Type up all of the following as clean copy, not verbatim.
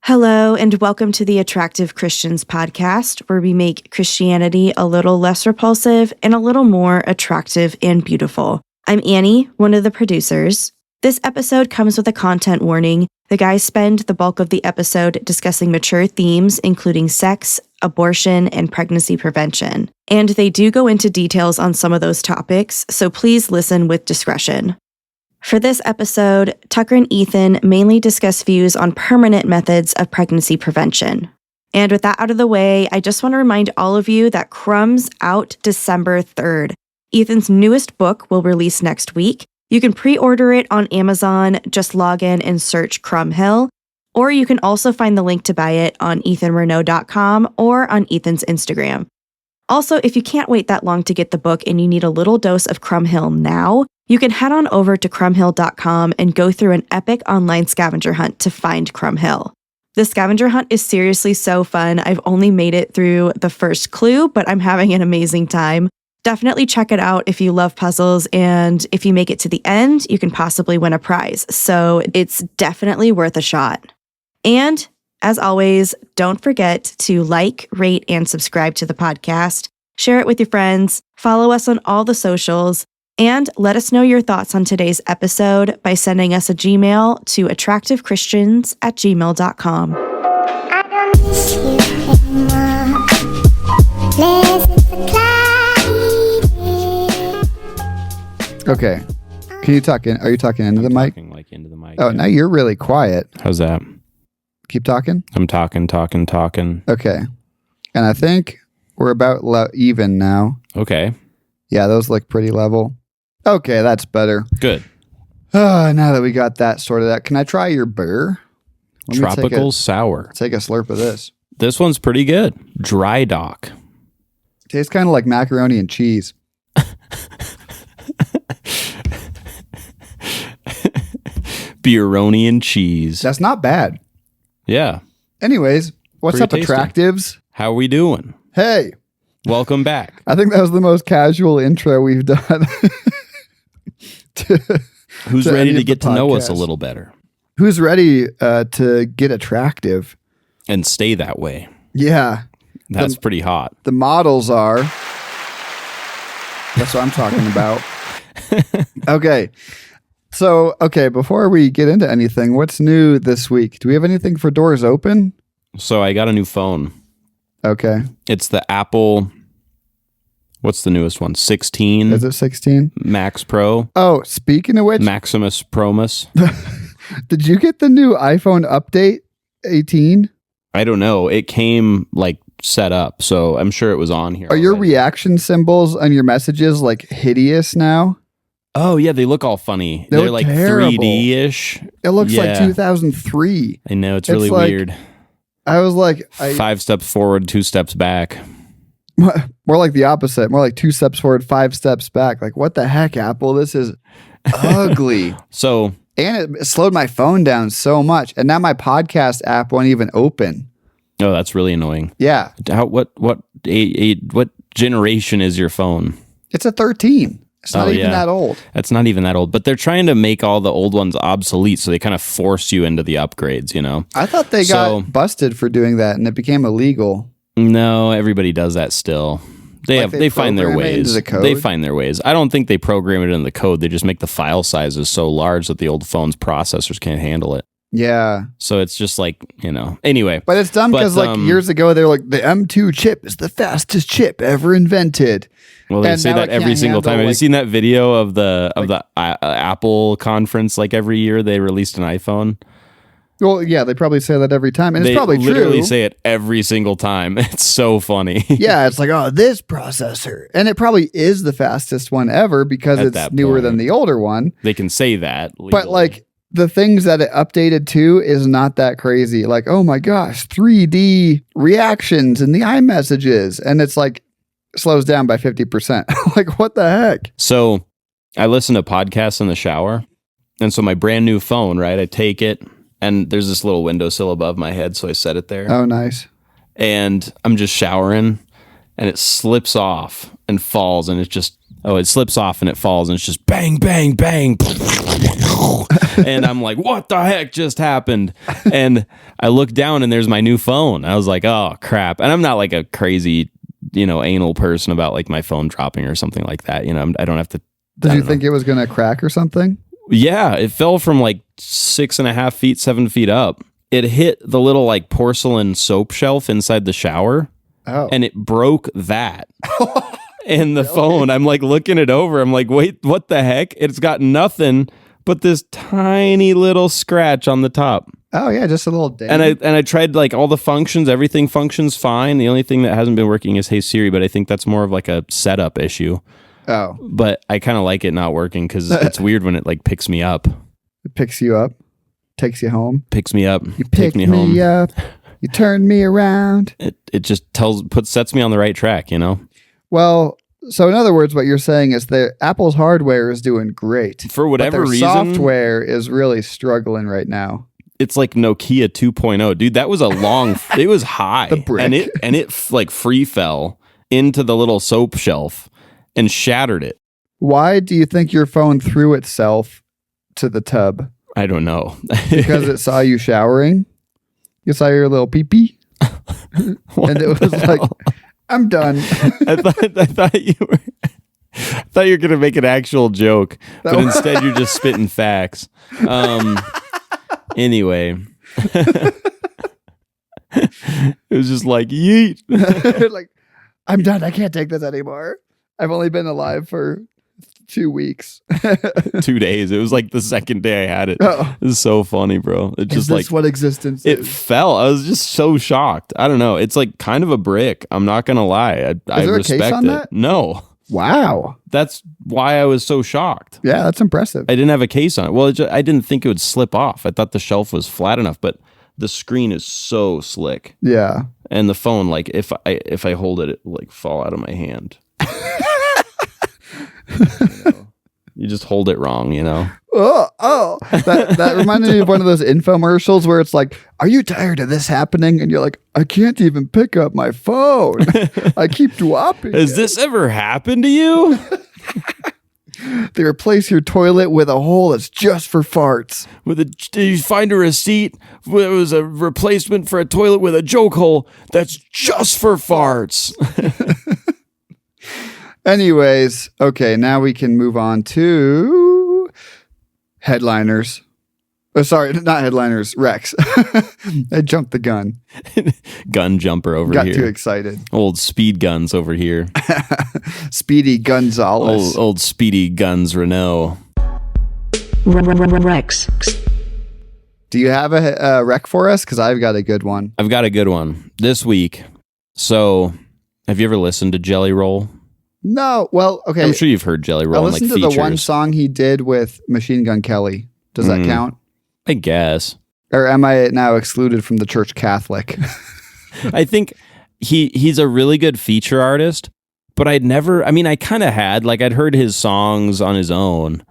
Hello, and welcome to the Attractive Christians podcast, where we make Christianity a little less repulsive and a little more attractive and beautiful. I'm Annie, one of the producers. This episode comes with a content warning. The guys spend the bulk of the episode discussing mature themes, including sex, abortion, and pregnancy prevention. And they do go into details on some of those topics, so please listen with discretion. For this episode, Tucker and Ethan mainly discuss views on permanent methods of pregnancy prevention. And with that out of the way, I just want to remind all of you that Crumb's out December 3rd. Ethan's newest book will release next week. You can pre-order it on Amazon, just log in and search Crumb Hill, or you can also find the link to buy it on ethanrenault.com or on Ethan's Instagram. Also, if you can't wait that long to get the book and you need a little dose of Crumb Hill now, you can head on over to crumbhill.com and go through an epic online scavenger hunt to find Crumb Hill. The scavenger hunt is seriously so fun. I've only made it through the first clue, but I'm having an amazing time. Definitely check it out if you love puzzles, and if you make it to the end, you can possibly win a prize. So it's definitely worth a shot. And as always, don't forget to like, rate, and subscribe to the podcast. Share it with your friends. Follow us on all the socials. And let us know your thoughts on today's episode by sending us a Gmail to attractivechristians@gmail.com. I don't miss you anymore. Okay. Can you talk in? Are you talking into the mic? Talking like into the mic. Oh, now you're really quiet. How's that? Keep talking. I'm talking. Okay. And I think we're about even now. Okay. Yeah, those look pretty level. Okay, that's better. Good. Now that we got that sorted out, can I try your beer? Let me Tropical sour. take a slurp of this. This one's pretty good. Dry dock. Tastes kind of like macaroni and cheese. Beeroni and cheese. That's not bad. Yeah. Anyways, what's Pretty up, tasty. attractives? How we doing? Hey, Welcome back. I think that was the most casual intro we've done. Who's to ready any to of get the to know us a podcasts. little better Who's ready to get attractive? and stay that way? Yeah. That's pretty hot. The models are. That's what I'm talking about. Okay. So, before we get into anything, what's new this week? Do we have anything for Doors Open? So I got a new phone. Okay. It's the Apple. What's the newest one? 16 Is it 16? Max Pro. Oh, speaking of which, Maximus Promus. did you get the new iPhone update 18? I don't know. It came like set up, so I'm sure it was on here. Are your already. reaction symbols on your messages like hideous now? Oh yeah, they look all funny. They They're look like terrible. 3D-ish. It looks like Yeah. 2003. I know it's It's really like- weird. I was like, 5 steps forward, 2 steps back. more like the opposite. More like 2 steps forward, 5 steps back. Like, what the heck, Apple? This is ugly. So And it slowed my phone down so much. And now my podcast app won't even open. oh, that's really annoying. Yeah. What generation is your phone? It's a 13. It's not Oh, even yeah. that old. That's not even that old, but they're trying to make all the old ones obsolete, so they kind of force you into the upgrades, you know? I thought they So- got busted for doing that and it became illegal. No, everybody does that still. Like They find their program it into ways. the code? They find their ways. I don't think they program it in the code. They just make the file sizes so large that the old phone's processors can't handle it. Yeah. So it's just like, you know. Anyway, But it's dumb because like years ago, they were like, the M2 chip is the fastest chip ever invented. well, they and say now that it every can't single time. handle, Have you like- seen that video of the Apple conference? Like every year they released an iPhone. Well, yeah, they probably say that every time. And They it's probably literally true. say it every single time. It's so funny. Yeah, it's like, oh, this processor. And it probably is the fastest one ever because At it's that newer point. than the older one. They can say that. But legally. like the things that it updated to is not that crazy. Like, oh my gosh, 3D reactions in the iMessages. And it's like slows down by 50%. Like, what the heck? So I listen to podcasts in the shower. And so my brand new phone, right? I take it and there's this little windowsill above my head. So I set it there Oh, nice. and I'm just showering and it slips off and falls and it slips off and it falls and it's just bang, bang, bang. And I'm like, what the heck just happened? And I look down and there's my new phone. I was like, oh crap. And I'm not like a crazy, anal person about like my phone dropping or something like that. I don't have to. Did you think it was going to crack or something? Yeah, it fell from like 6.5 feet, 7 feet up. It hit the little like porcelain soap shelf inside the shower. Oh. And it broke that. And the phone, I'm like looking it over. I'm like, wait, what the heck? It's got nothing but this tiny little scratch on the top. Oh yeah, just a little ding. And I tried like all the functions. Everything functions fine. The only thing that hasn't been working is Hey Siri, but I think that's more of like a setup issue. Oh. But I kind of like it not working because it's weird when it like picks me up. It picks you up, takes you home. Picks me up. You pick me home. Up. You turn me around. It just sets me on the right track, Well, so in other words, what you're saying is that Apple's hardware is doing great. For whatever but their reason, software is really struggling right now. It's like Nokia 2.0. Dude, that was a long, it was high. The brick. And it like free fell into the little soap shelf and shattered it. Why do you think your phone threw itself to the tub? I don't know. Because it saw you showering? You saw your little pee-pee? And it was like, I'm done. I thought you were gonna make an actual joke, but instead you're just spitting facts. Anyway, it was just like yeet. Like, I'm done. I can't take this anymore. I've only been alive for 2 weeks. 2 days. It was like the second day I had it. Oh. It was so funny, bro. It just Is this like what existence it is? fell. I was just so shocked. I don't know. It's like kind of a brick. I'm not gonna lie. I there a respect case on it. that? No, Wow. that's why I was so shocked. Yeah, that's impressive. I didn't have a case on it. Well, I didn't think it would slip off. I thought the shelf was flat enough, but the screen is so slick, Yeah. and the phone, like if I hold it, will like fall out of my hand. You just hold it wrong, Oh. That reminded me of one of those infomercials where it's like, are you tired of this happening? And you're like, I can't even pick up my phone. I keep dropping Has it. this ever happened to you? They replace your toilet with a hole that's just for farts. Did you find a receipt? It was a replacement for a toilet with a joke hole that's just for farts. Anyways, okay, now we can move on to headliners. Oh, sorry, not headliners, Rex. I jumped the gun. Gun jumper over Got here. too excited. Old speed guns over here. Speedy Gonzalez. Old speedy guns Renault. Rex. Do you have a rec for us? Because I've got a good one. I've got a good one this week. So, have you ever listened to Jelly Roll? No, well, okay. I'm sure you've heard Jelly I Roll in like listened to features. the one song he did with Machine Gun Kelly. Does that count? I guess. Or am I now excluded from the Church Catholic? I think he's a really good feature artist, but I kind of I'd heard his songs on his own,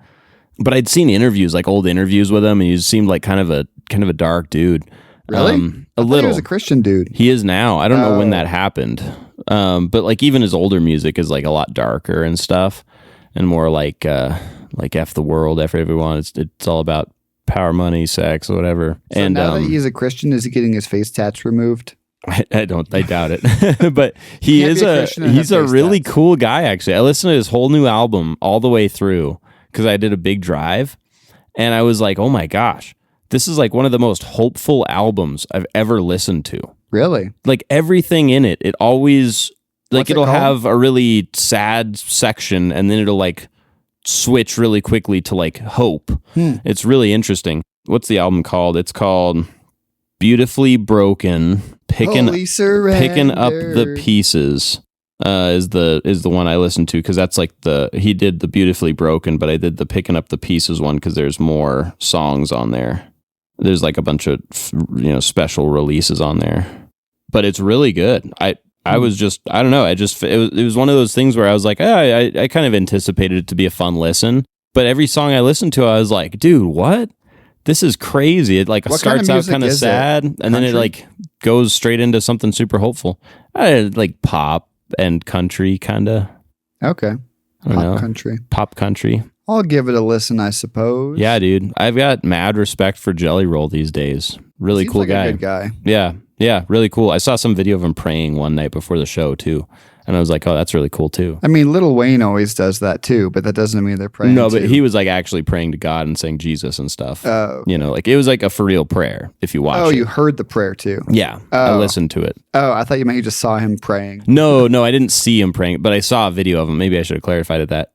but I'd seen interviews, like old interviews with him, and he seemed like kind of a dark dude. Really? A little. He was a Christian dude. He is now. I don't know when that happened. But like even his older music is like a lot darker and stuff, and more like F the world, F everyone. It's all about power, money, sex, whatever. So and now that he's a Christian, is he getting his face tats removed? I doubt it. But he's a really cool guy, actually. I listened to his whole new album all the way through because I did a big drive, and I was like, oh my gosh, this is like one of the most hopeful albums I've ever listened to. Really? Like everything in it always like it'll called? have a really sad section, and then it'll like switch really quickly to like hope. It's really interesting. What's the album called? It's called Beautifully Broken, picking up the pieces. Is the one I listened to, because that's like he did the Beautifully Broken, but I did the Picking Up the Pieces one because there's more songs on there. There's like a bunch of special releases on there, but it's really good. I was just, I don't know. It was one of those things where I was like, I kind of anticipated it to be a fun listen, but every song I listened to, I was like, dude, what? This is crazy. It like starts out kind of sad, and then it like goes straight into something super hopeful. Like pop and country, kind of. Okay. I don't know. Country. Pop country. I'll give it a listen, I suppose. Yeah, dude. I've got mad respect for Jelly Roll these days. Really Seems cool like guy. a good guy. Yeah, really cool. I saw some video of him praying one night before the show too, and I was like, oh, that's really cool too. I mean, Lil Wayne always does that too, but that doesn't mean they're praying. No, but too. he was like actually praying to God and saying Jesus and stuff. Oh, okay. You know, like it was like a for real prayer if you watch Oh, it. you heard the prayer too. Yeah, I Oh. listened to it. Oh, I thought you meant you just saw him praying. No, I didn't see him praying, but I saw a video of him. Maybe I should have clarified it that.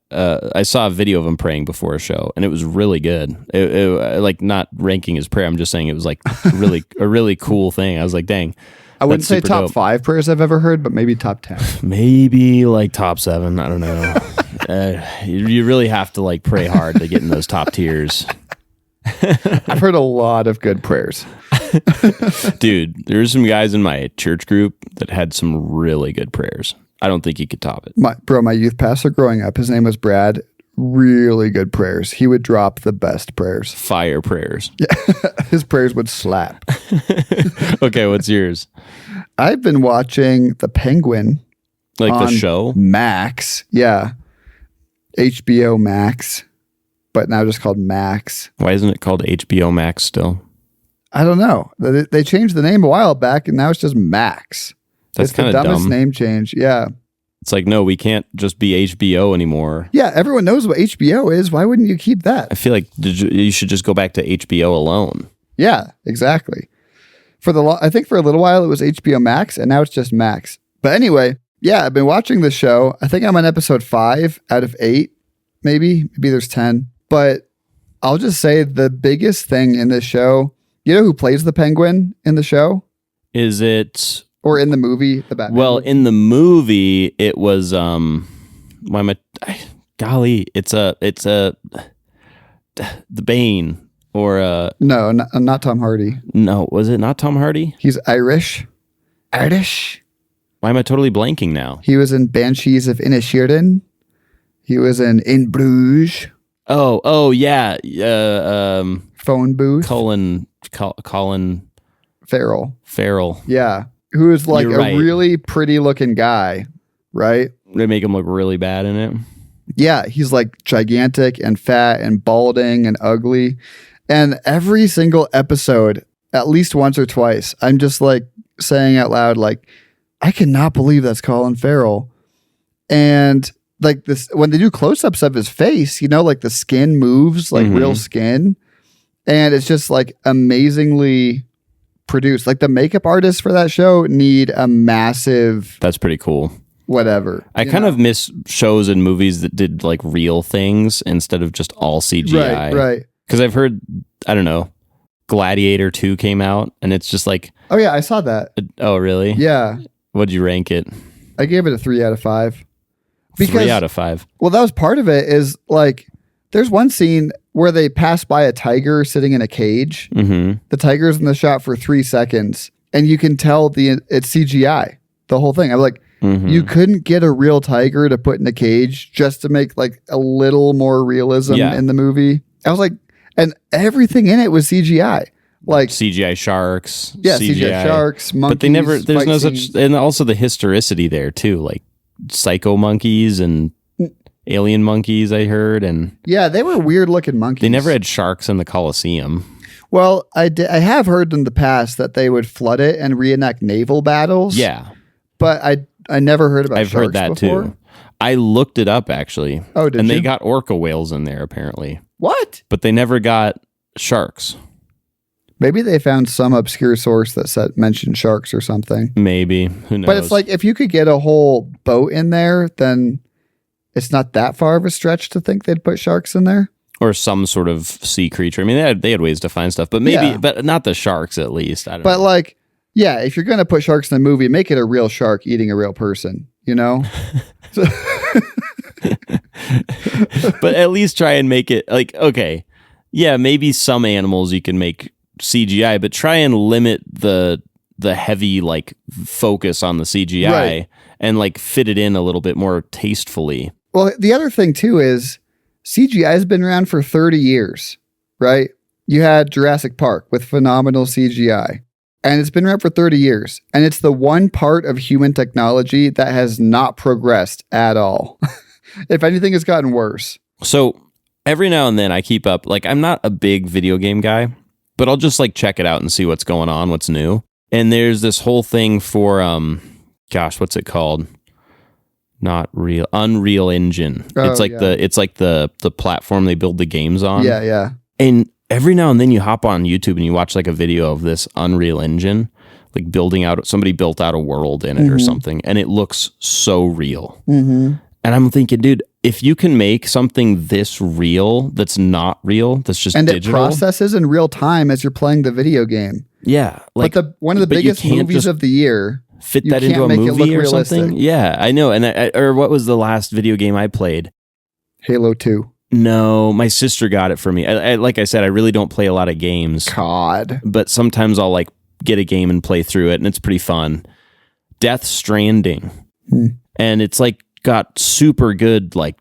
I saw a video of him praying before a show, and it was really good. Like not ranking his prayer. I'm just saying it was like really a really cool thing. I was like, dang. I wouldn't That's say super top dope. 5 prayers I've ever heard, but maybe top 10. Maybe like top 7. I don't know. You really have to like pray hard to get in those top tiers. I've heard a lot of good prayers. Dude, there's some guys in my church group that had some really good prayers. I don't think you could top it. My youth pastor growing up, his name was Brad. Really good prayers. He would drop the best prayers. Fire prayers. His prayers would slap. Okay, what's yours? I've been watching The Penguin. Like the on show? Max. Yeah. HBO Max, but now just called Max. Why isn't it called HBO Max still? I don't know. They changed the name a while back, and now it's just Max. That's It's the kind of dumbest dumb. name change. Yeah. It's like, no, we can't just be HBO anymore. Yeah, everyone knows what HBO is. Why wouldn't you keep I that? feel like you should just go back to HBO alone. Yeah, exactly. I think for a little while it was HBO Max, and now it's just Max. But anyway, yeah, I've been watching the show. I think I'm on episode 5 out of 8, maybe there's 10. But I'll just say the biggest thing in this show, you know who plays the Penguin in the show Is it... or in the movie, the Batman? Well, movie? in the movie, it was golly, it's the Bane or No, not Tom Hardy. no, was it not Tom Hardy? He's Irish. Irish. Why am I totally blanking now? He was in Banshees of Inisherin. He was in Bruges. Oh yeah, Phone Booth. Colin Farrell. Farrell. Yeah. Who is like You're a right. really pretty looking guy, right? They make him look really bad in it. Yeah. He's like gigantic and fat and balding and ugly. And every single episode, at least once or twice, I'm just like saying out loud, like, I cannot believe that's Colin Farrell. And like this, when they do close ups of his face, you know, like the skin moves like real skin. And it's just like amazingly produced. Like the makeup artists for that show need a massive That's pretty cool. whatever. I you kind know? of miss shows and movies that did like real things instead of just all CGI. Right. Because I've heard, I don't know, Gladiator 2 came out and it's just like, Oh yeah, I saw that. oh, really? Yeah. What'd you rank it? I gave it a 3 out of 5. 3 out of 5. Well, that was part of it is like there's one scene where they pass by a tiger sitting in a cage. Mm-hmm. The tiger's in the shot for 3 seconds and you can tell it's CGI, the whole thing. I'm like, you couldn't get a real tiger to put in a cage just to make like a little more realism Yeah. in the movie. I was like, and everything in it was CGI. Like, CGI sharks. yeah, CGI sharks, monkeys. But they never, there's fight no scenes. such, and also the historicity there too, like psycho monkeys and alien monkeys, I heard. And Yeah, they were weird looking monkeys. they never had sharks in the Colosseum. Well, I have heard in the past that they would flood it and reenact naval battles. Yeah. But I never heard about I've sharks heard that before. too. I looked it up actually. Oh, did and you? they got orca whales in there apparently, What? but they never got sharks. Maybe they found some obscure source that mentioned sharks or something. Maybe. Who knows? But it's like if you could get a whole boat in there, then it's not that far of a stretch to think they'd put sharks in there. or some sort of sea creature. I mean, they had ways to find stuff, but maybe, Yeah. but not the sharks at least. I don't But know. like, yeah, if you're gonna put sharks in a movie, make it a real shark eating a real person. You know? But at least try and make it like, okay, yeah, maybe some animals you can make CGI, but try and limit the heavy like focus on the CGI Right. and like fit it in a little bit more tastefully. Well, the other thing too is CGI has been around for 30 years, right? You had Jurassic Park with phenomenal CGI, and it's been around for 30 years. And it's the one part of human technology that has not progressed at all. If anything, it's gotten worse. So every now and then I keep up. Like, I'm not a big video game guy, but I'll just like check it out and see what's going on, what's new. And there's this whole thing for, what's it called? Unreal Engine. Oh, it's like the platform they build the games on. Yeah, yeah. And every now and then you hop on YouTube and you watch like a video of this Unreal Engine, like somebody built out a world in it or something, and it looks so real. Mm-hmm. And I'm thinking, dude, if you can make something this real that's not real, that's just and digital. it processes in real time as you're playing the video game. Yeah. Like, but one of the biggest movies of the year, fit you that into a can't make it movie look or something. realistic. Yeah, I know. And or what was the last video game I played? Halo 2. No, my sister got it for me. Like I said, I really don't play a lot of games. God. But sometimes I'll like get a game and play through it, and it's pretty fun. Death Stranding. And it's like got super good like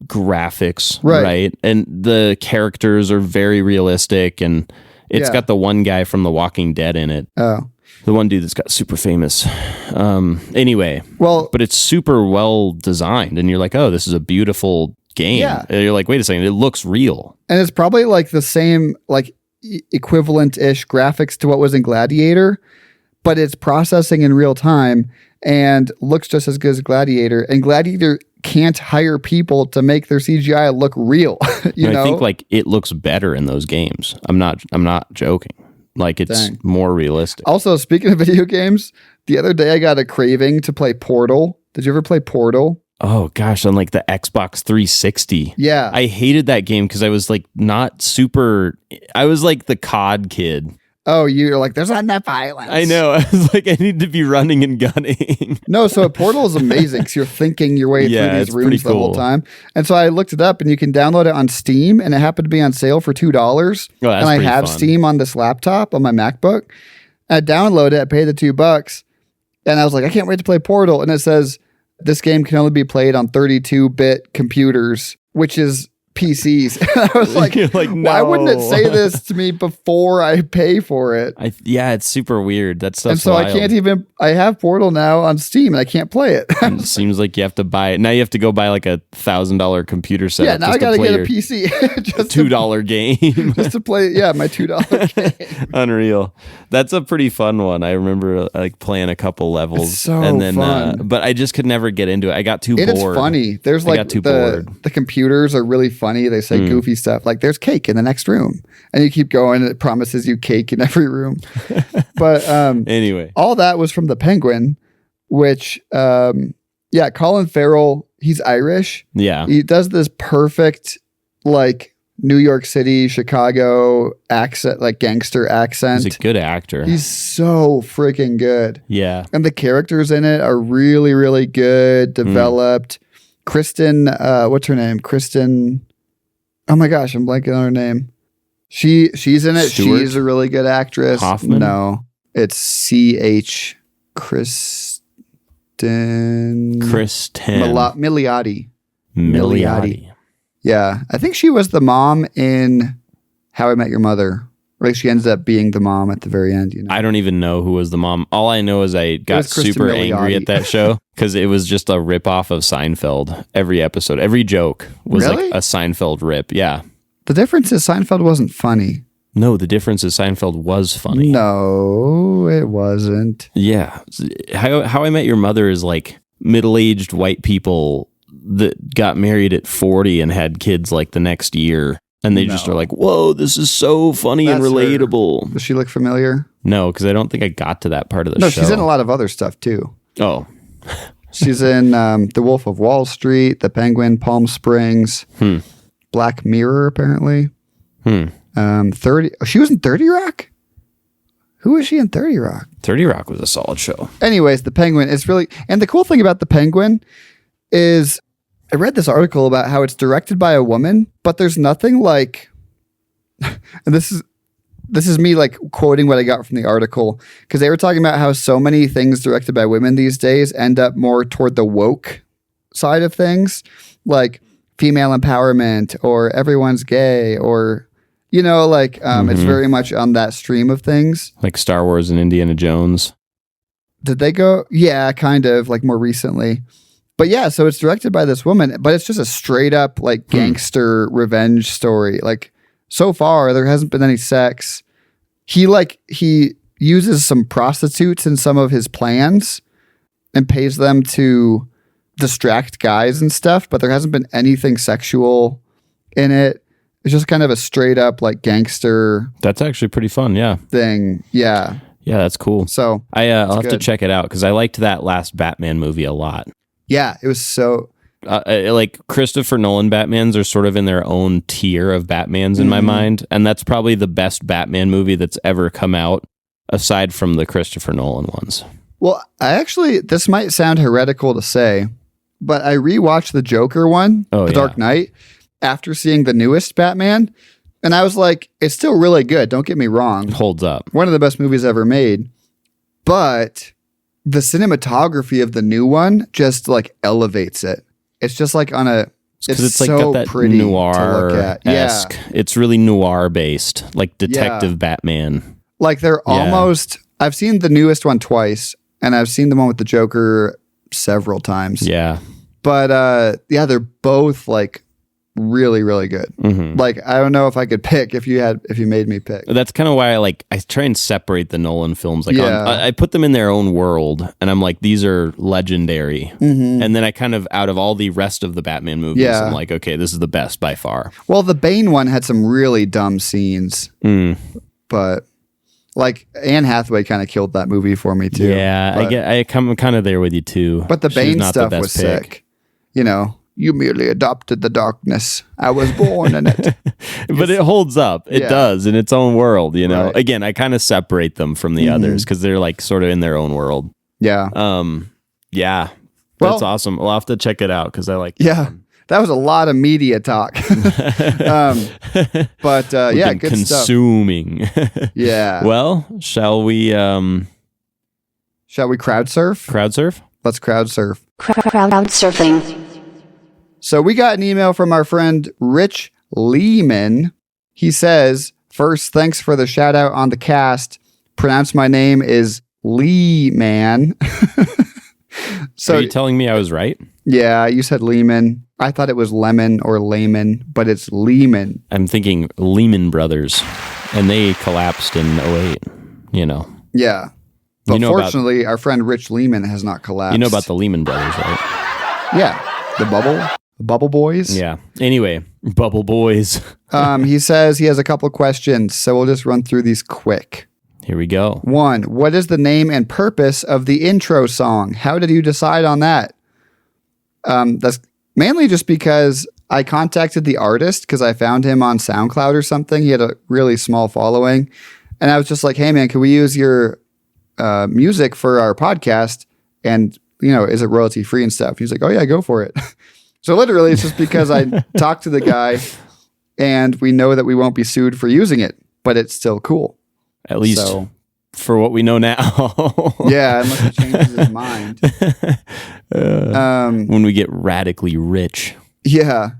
graphics, right? And the characters are very realistic, and it's got the one guy from The Walking Dead in it. Oh. The one dude that's got super famous. Anyway, well, but it's super well designed, and you're like, oh, this is a beautiful game. Yeah. And you're like, wait a second, it looks real. And it's probably like the same, like equivalent-ish graphics to what was in Gladiator, but it's processing in real time and looks just as good as Gladiator. And Gladiator can't hire people to make their CGI look real. you know? I think like it looks better in those games. I'm not joking. Like it's more realistic. Also, speaking of video games, the other day I got a craving to play Portal. Did you ever play Portal? Oh gosh, on like the Xbox 360. Yeah. I hated that game because I was like I was like the COD kid. Oh, you're like, there's not enough violence. I know. I was like, I need to be running and gunning. No, so Portal is amazing because you're thinking your way through these rooms the whole time. And so I looked it up, and you can download it on Steam, and it happened to be on sale for $2. Oh, and I have fun. Steam on this laptop on my MacBook. I download it, I paid the $2, and I was like, I can't wait to play Portal. And it says this game can only be played on 32-bit computers, which is PCs. I was like, why wouldn't it say this to me before I pay for it? It's super weird. That stuff's And so wild. I have Portal now on Steam, and I can't play it. It seems like you have to buy it. Now you have to go buy like a $1,000 computer set. Yeah, now I got to get a PC. Just $2 game. Just to play, my $2 game. Unreal. That's a pretty fun one. I remember like playing a couple levels. It's so fun. But I just could never get into it. I got too bored. It's funny. There's like the computers are really funny. They say goofy stuff like there's cake in the next room, and you keep going, and it promises you cake in every room. But anyway, all that was from The Penguin, which Colin Farrell, he's Irish. Yeah, he does this perfect like New York City, Chicago accent, like gangster accent. He's a good actor. He's so freaking good. Yeah, and the characters in it are really, really good, developed. Kristen, what's her name? Kristen. Oh my gosh, I'm blanking on her name. She's in it. Stewart? She's a really good actress. Hoffman? No, it's C.H. Kristen Milioti. Yeah, I think she was the mom in How I Met Your Mother. Like she ends up being the mom at the very end. You know? I don't even know who was the mom. All I know is I got super angry at that show because it was just a ripoff of Seinfeld. Every episode, every joke was like a Seinfeld rip. Yeah. The difference is Seinfeld wasn't funny. No, the difference is Seinfeld was funny. No, it wasn't. Yeah. How I Met Your Mother is like middle-aged white people that got married at 40 and had kids like the next year. And they just are like, whoa, this is so funny and relatable. Does she look familiar? No, because I don't think I got to that part of the show. No, she's in a lot of other stuff too. Oh. She's in The Wolf of Wall Street, The Penguin, Palm Springs, Black Mirror, apparently. 30. She was in 30 Rock? Who was she in 30 Rock? 30 Rock was a solid show. Anyways, The Penguin is really... And the cool thing about The Penguin is... I read this article about how it's directed by a woman, but there's nothing like... And this is me like quoting what I got from the article, because they were talking about how so many things directed by women these days end up more toward the woke side of things, like female empowerment or everyone's gay or... it's very much on that stream of things. Like Star Wars and Indiana Jones. Did they go? Yeah, kind of, like more recently. But yeah, so it's directed by this woman, but it's just a straight up like gangster revenge story. Like so far, there hasn't been any sex. He uses some prostitutes in some of his plans and pays them to distract guys and stuff, but there hasn't been anything sexual in it. It's just kind of a straight up like gangster. That's actually pretty fun. Yeah. Thing. Yeah. Yeah, that's cool. So I'll have to check it out because I liked that last Batman movie a lot. Yeah, it was so... like Christopher Nolan Batmans are sort of in their own tier of Batmans in my mind. And that's probably the best Batman movie that's ever come out aside from the Christopher Nolan ones. Well, this might sound heretical to say, but I rewatched the Joker one, The Dark Knight, after seeing the newest Batman. And I was like, it's still really good. Don't get me wrong. It holds up. One of the best movies ever made. But the cinematography of the new one just like elevates it. It's just like on a... It's so like got that pretty to look noir-esque. at. It's really noir-based, like Detective Batman. Like they're almost... I've seen the newest one twice, and I've seen the one with the Joker several times. Yeah. But they're both like really, really good. Mm-hmm. Like I don't know if I could pick if you made me pick. That's kind of why I try and separate the Nolan films. Like I put them in their own world, and I'm like, these are legendary. Mm-hmm. And then I kind of, out of all the rest of the Batman movies, I'm like, okay, this is the best by far. Well, the Bane one had some really dumb scenes, but like Anne Hathaway kind of killed that movie for me too. Yeah, but, I'm kind of there with you too. But the Bane not stuff the was pick. sick. You know, you merely adopted the darkness. I was born in it. But it holds up. It does in its own world, you know. Right. Again, I kind of separate them from the others because they're like sort of in their own world. Yeah. Yeah. Well, that's awesome. I'll have to check it out because I like that was a lot of media talk. But good consuming. stuff. Yeah. Well, shall we crowd surf? crowd surf? Let's crowd surf. Crowd surfing. So we got an email from our friend Rich Lehman. He says, first, thanks for the shout out on the cast. Pronounce my name is Lehman. So are you telling me I was right? Yeah, you said Lehman. I thought it was Lemon or Layman, but it's Lehman. I'm thinking Lehman Brothers, and they collapsed in 08, you know. Yeah. But you know fortunately, our friend Rich Lehman has not collapsed. You know about the Lehman Brothers, right? Yeah. The Bubble Boys. Yeah. Anyway, Bubble Boys. He says he has a couple questions, so we'll just run through these quick. Here we go. 1, what is the name and purpose of the intro song? How did you decide on that? That's mainly just because I contacted the artist because I found him on SoundCloud or something. He had a really small following. And I was just like, hey, man, can we use your music for our podcast? And, you know, is it royalty free and stuff? He's like, oh, yeah, go for it. So literally, it's just because I talked to the guy and we know that we won't be sued for using it, but it's still cool. At least for what we know now. Yeah, unless he changes his mind. When we get radically rich. Yeah.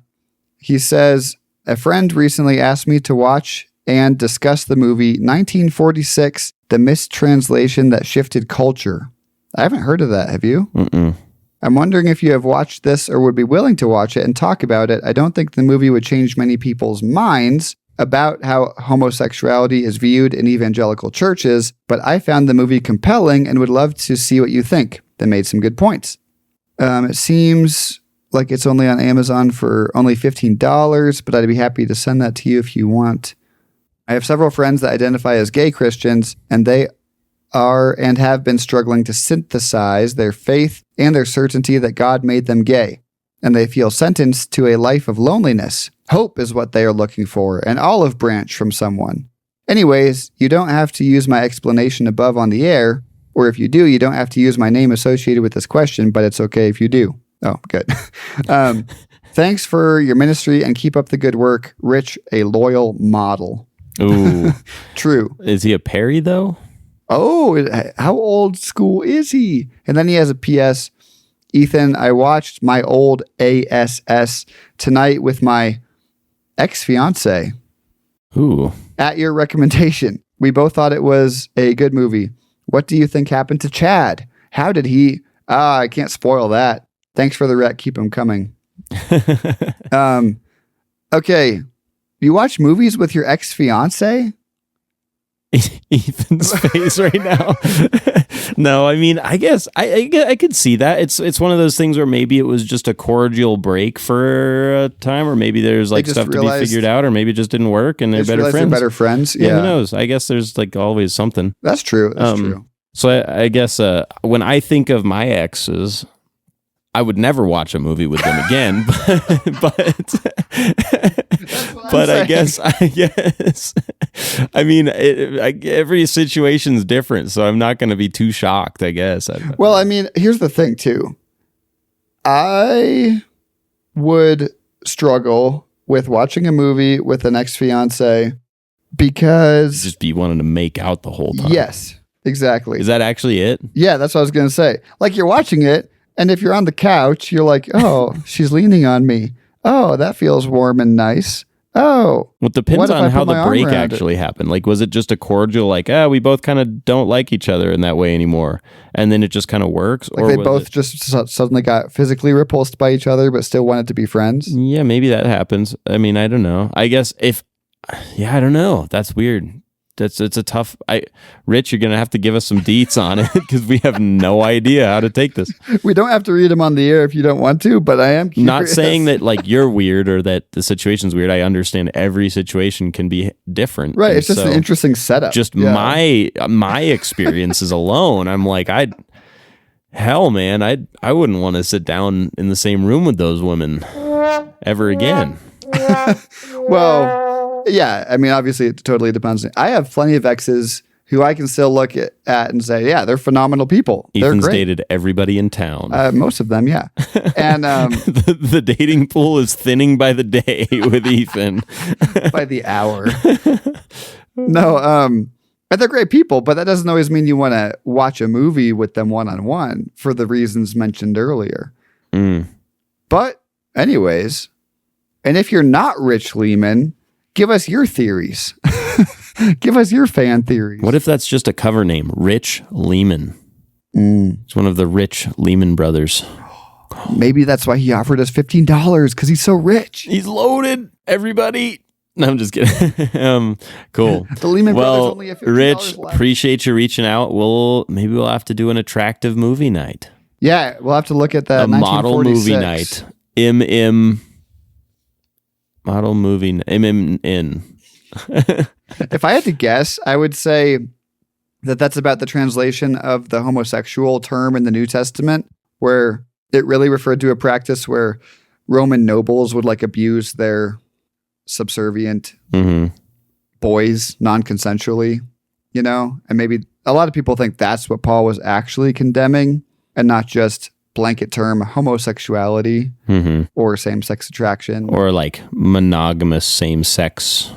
He says, a friend recently asked me to watch and discuss the movie 1946, The Mistranslation That Shifted Culture. I haven't heard of that. Have you? Mm-mm. I'm wondering if you have watched this or would be willing to watch it and talk about it. I don't think the movie would change many people's minds about how homosexuality is viewed in evangelical churches, but I found the movie compelling and would love to see what you think. They made some good points. It seems like it's only on Amazon for only $15, but I'd be happy to send that to you if you want. I have several friends that identify as gay Christians, and they are and have been struggling to synthesize their faith and their certainty that God made them gay, and they feel sentenced to a life of loneliness. Hope is what they are looking for, an olive branch from someone. Anyways, you don't have to use my explanation above on the air, or if you do, you don't have to use my name associated with this question, but it's okay if you do. Oh, good. Thanks for your ministry and keep up the good work. Rich, a loyal model. Ooh. True. Is he a Perry, though? Oh, how old school is he? And then he has a PS. Ethan, I watched my old ASS tonight with my ex-fiance. Ooh. At your recommendation. We both thought it was a good movie. What do you think happened to Chad? How did he... I can't spoil that. Thanks for the rec. Keep them coming. Okay. You watch movies with your ex-fiance? Ethan's face right now. No, I mean, I guess I could see that. It's one of those things where maybe it was just a cordial break for a time, or maybe there's like stuff to be figured out, or maybe it just didn't work and they're better friends. They're better friends. Yeah, who knows? I guess there's like always something. That's true. That's true. So I guess when I think of my exes, I would never watch a movie with them again, but I guess, I mean, every situation's different, so I'm not going to be too shocked, I guess. Well, I mean, here's the thing too. I would struggle with watching a movie with an ex-fiance because just be wanting to make out the whole time. Yes, exactly. Is that actually it? Yeah, that's what I was going to say. Like you're watching it, and if you're on the couch, you're like, oh, she's leaning on me. Oh, that feels warm and nice. Oh. Well, it depends on how the break actually happened. Like, was it just a cordial, like, we both kind of don't like each other in that way anymore, and then it just kind of works? Like they both just suddenly got physically repulsed by each other, but still wanted to be friends? Yeah, maybe that happens. I mean, I don't know. I guess I don't know. That's weird. It's a tough. Rich, you're gonna have to give us some deets on it because we have no idea how to take this. We don't have to read them on the air if you don't want to, but I am curious. Not saying that like you're weird or that the situation's weird. I understand every situation can be different. Right. It's just an interesting setup. Just my experiences alone. I'm like, hell, man, I wouldn't want to sit down in the same room with those women ever again. Well. Yeah, I mean, obviously, it totally depends. I have plenty of exes who I can still look at and say, yeah, they're phenomenal people. Ethan's they're great. Dated everybody in town. Most of them, yeah. And the dating pool is thinning by the day with Ethan. By the hour. No, and they're great people, but that doesn't always mean you want to watch a movie with them one-on-one for the reasons mentioned earlier. But anyways, and if you're not Rich Lehman, give us your theories. Give us your fan theories. What if that's just a cover name? Rich Lehman. It's one of the Rich Lehman brothers. Maybe that's why he offered us $15 because he's so rich. He's loaded, everybody. No, I'm just kidding. Cool. The Lehman brothers only have $15 Rich, left. appreciate you reaching out. Maybe we'll have to do an attractive movie night. Yeah, we'll have to look at that. A model movie night. Model movie MMN. If I had to guess, I would say that that's about the translation of the homosexual term in the New Testament, where it really referred to a practice where Roman nobles would like abuse their subservient boys non-consensually, and maybe a lot of people think that's what Paul was actually condemning and not just blanket term homosexuality or same-sex attraction or like monogamous same-sex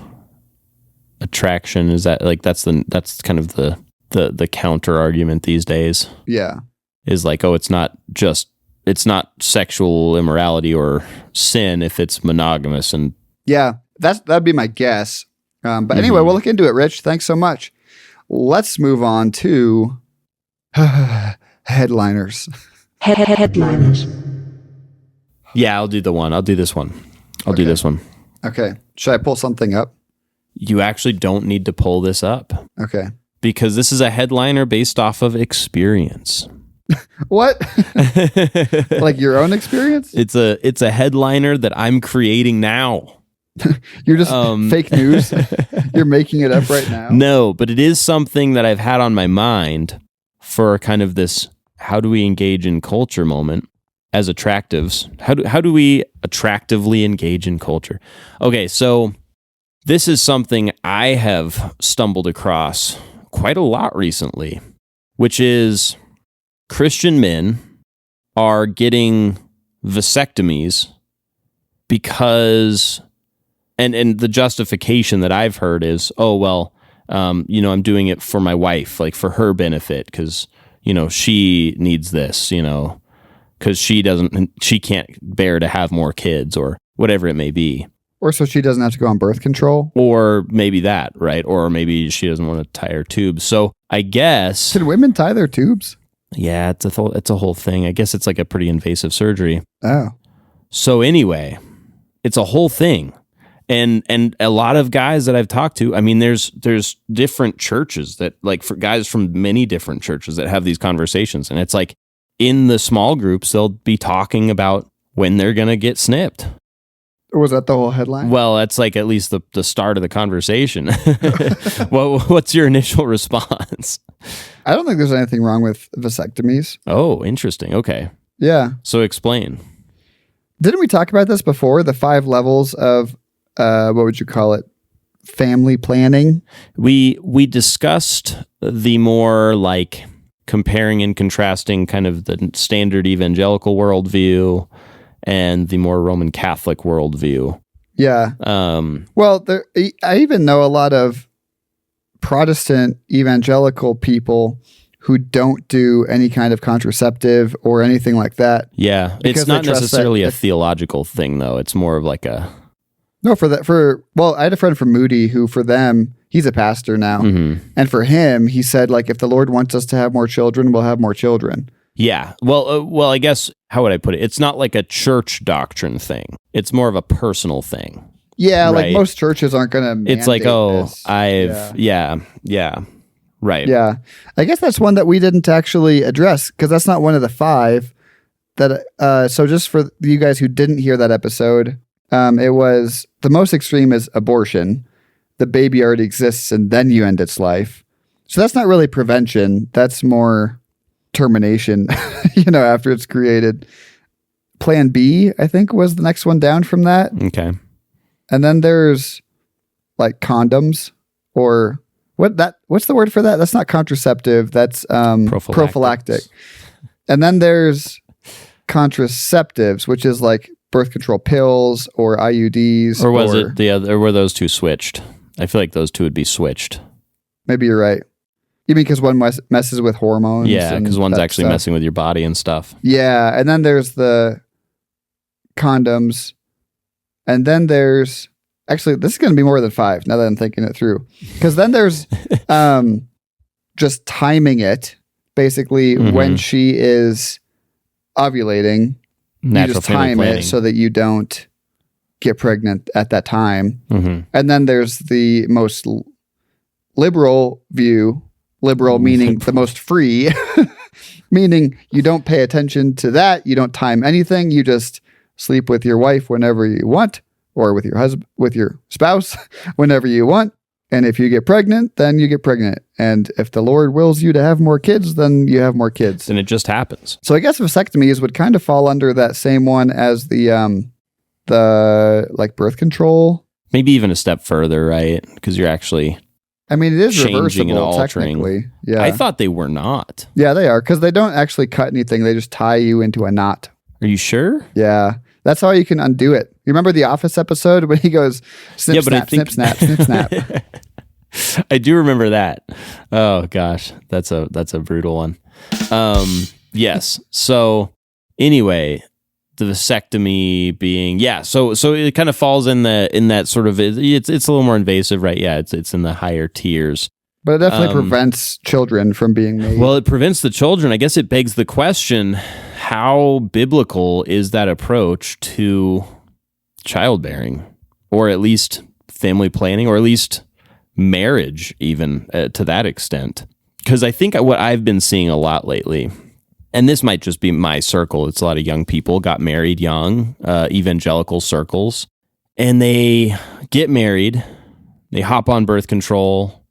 attraction. Is that like that's kind of the counter argument these days? Yeah, is like, it's not sexual immorality or sin if it's monogamous. And yeah, that'd be my guess. But anyway, we'll look into it. Rich, thanks so much. Let's move on to headliners. Headliners. Yeah, I'll do this one. I'll do this one. Okay. Should I pull something up? You actually don't need to pull this up. Okay. Because this is a headliner based off of experience. What? Like your own experience? It's a headliner that I'm creating now. You're just fake news? You're making it up right now? No, but it is something that I've had on my mind for kind of this how do we engage in culture moment as attractives. How do we attractively engage in culture? Okay, so this is something I have stumbled across quite a lot recently, which is Christian men are getting vasectomies because, and the justification that I've heard is, I'm doing it for my wife, like for her benefit, because she needs this, because she can't bear to have more kids or whatever it may be. Or so she doesn't have to go on birth control. Or maybe that, right? Or maybe she doesn't want to tie her tubes. So I guess... Can women tie their tubes? Yeah, it's a whole thing. I guess it's like a pretty invasive surgery. Oh. So anyway, it's a whole thing. And a lot of guys that I've talked to, I mean, there's different churches that, like, for guys from many different churches that have these conversations. And it's like in the small groups, they'll be talking about when they're going to get snipped. Was that the whole headline? Well, that's like at least the start of the conversation. What's your initial response? I don't think there's anything wrong with vasectomies. Oh, interesting. Okay. Yeah. So explain. Didn't we talk about this before? The 5 levels of, what would you call it? Family planning? We discussed the more like comparing and contrasting kind of the standard evangelical worldview and the more Roman Catholic worldview. Yeah. Well, I even know a lot of Protestant evangelical people who don't do any kind of contraceptive or anything like that. Yeah. Because It's not they trust necessarily that a theological thing, though. It's more of like a... No, I had a friend from Moody who, for them, he's a pastor now. Mm-hmm. And for him, he said, like, if the Lord wants us to have more children, we'll have more children. Yeah. Well, I guess, how would I put it? It's not like a church doctrine thing. It's more of a personal thing. Yeah, Right. like most churches aren't going to mandate It's like, this. yeah. Right. Yeah. I guess that's one that we didn't actually address because that's not one of the 5 that, so just for you guys who didn't hear that episode, it was the most extreme is abortion. The baby already exists and then you end its life. So that's not really prevention. That's more termination, after it's created. Plan B, I think, was the next one down from that. Okay. And then there's like condoms or what's the word for that? That's not contraceptive. That's prophylactic. And then there's contraceptives, which is like birth control pills or IUDs. Or was it the other, or were those two switched? I feel like those two would be switched. Maybe you're right. You mean because one messes with hormones? Yeah, because one's actually stuff. messing with your body and stuff. Yeah, and then there's the condoms. And then there's... Actually, this is going to be more than 5 now that I'm thinking it through. Because then there's just timing it. Basically, when she is ovulating, Natural you just family time planning. it so that you don't get pregnant at that time. Mm-hmm. And then there's the most liberal view, liberal meaning the most free, meaning you don't pay attention to that. You don't time anything. You just sleep with your wife whenever you want, or with your husband, with your spouse whenever you want. And if you get pregnant, then you get pregnant. And if the Lord wills you to have more kids, then you have more kids. And it just happens. So I guess vasectomies would kind of fall under that same one as the like birth control. Maybe even a step further, right? Because you're actually... I mean, it is changing and reversible altering. technically. Yeah, I thought they were not. Yeah, they are, because they don't actually cut anything. They just tie you into a knot. Are you sure? Yeah, that's how you can undo it. You remember the Office episode when he goes snip, Yeah, but I snap, think- snip, snap, snip, snap. I do remember that. Oh gosh, that's a brutal one. Yes. So anyway, the vasectomy being so it kind of falls in that sort of it's a little more invasive, right? Yeah, it's in the higher tiers. But it definitely prevents children from being made. Well, it prevents the children. I guess it begs the question: how biblical is that approach to childbearing, or at least family planning, or at least marriage, even to that extent? Because I think what I've been seeing a lot lately, and this might just be my circle, it's a lot of young people got married young, evangelical circles, and they get married, they hop on birth control,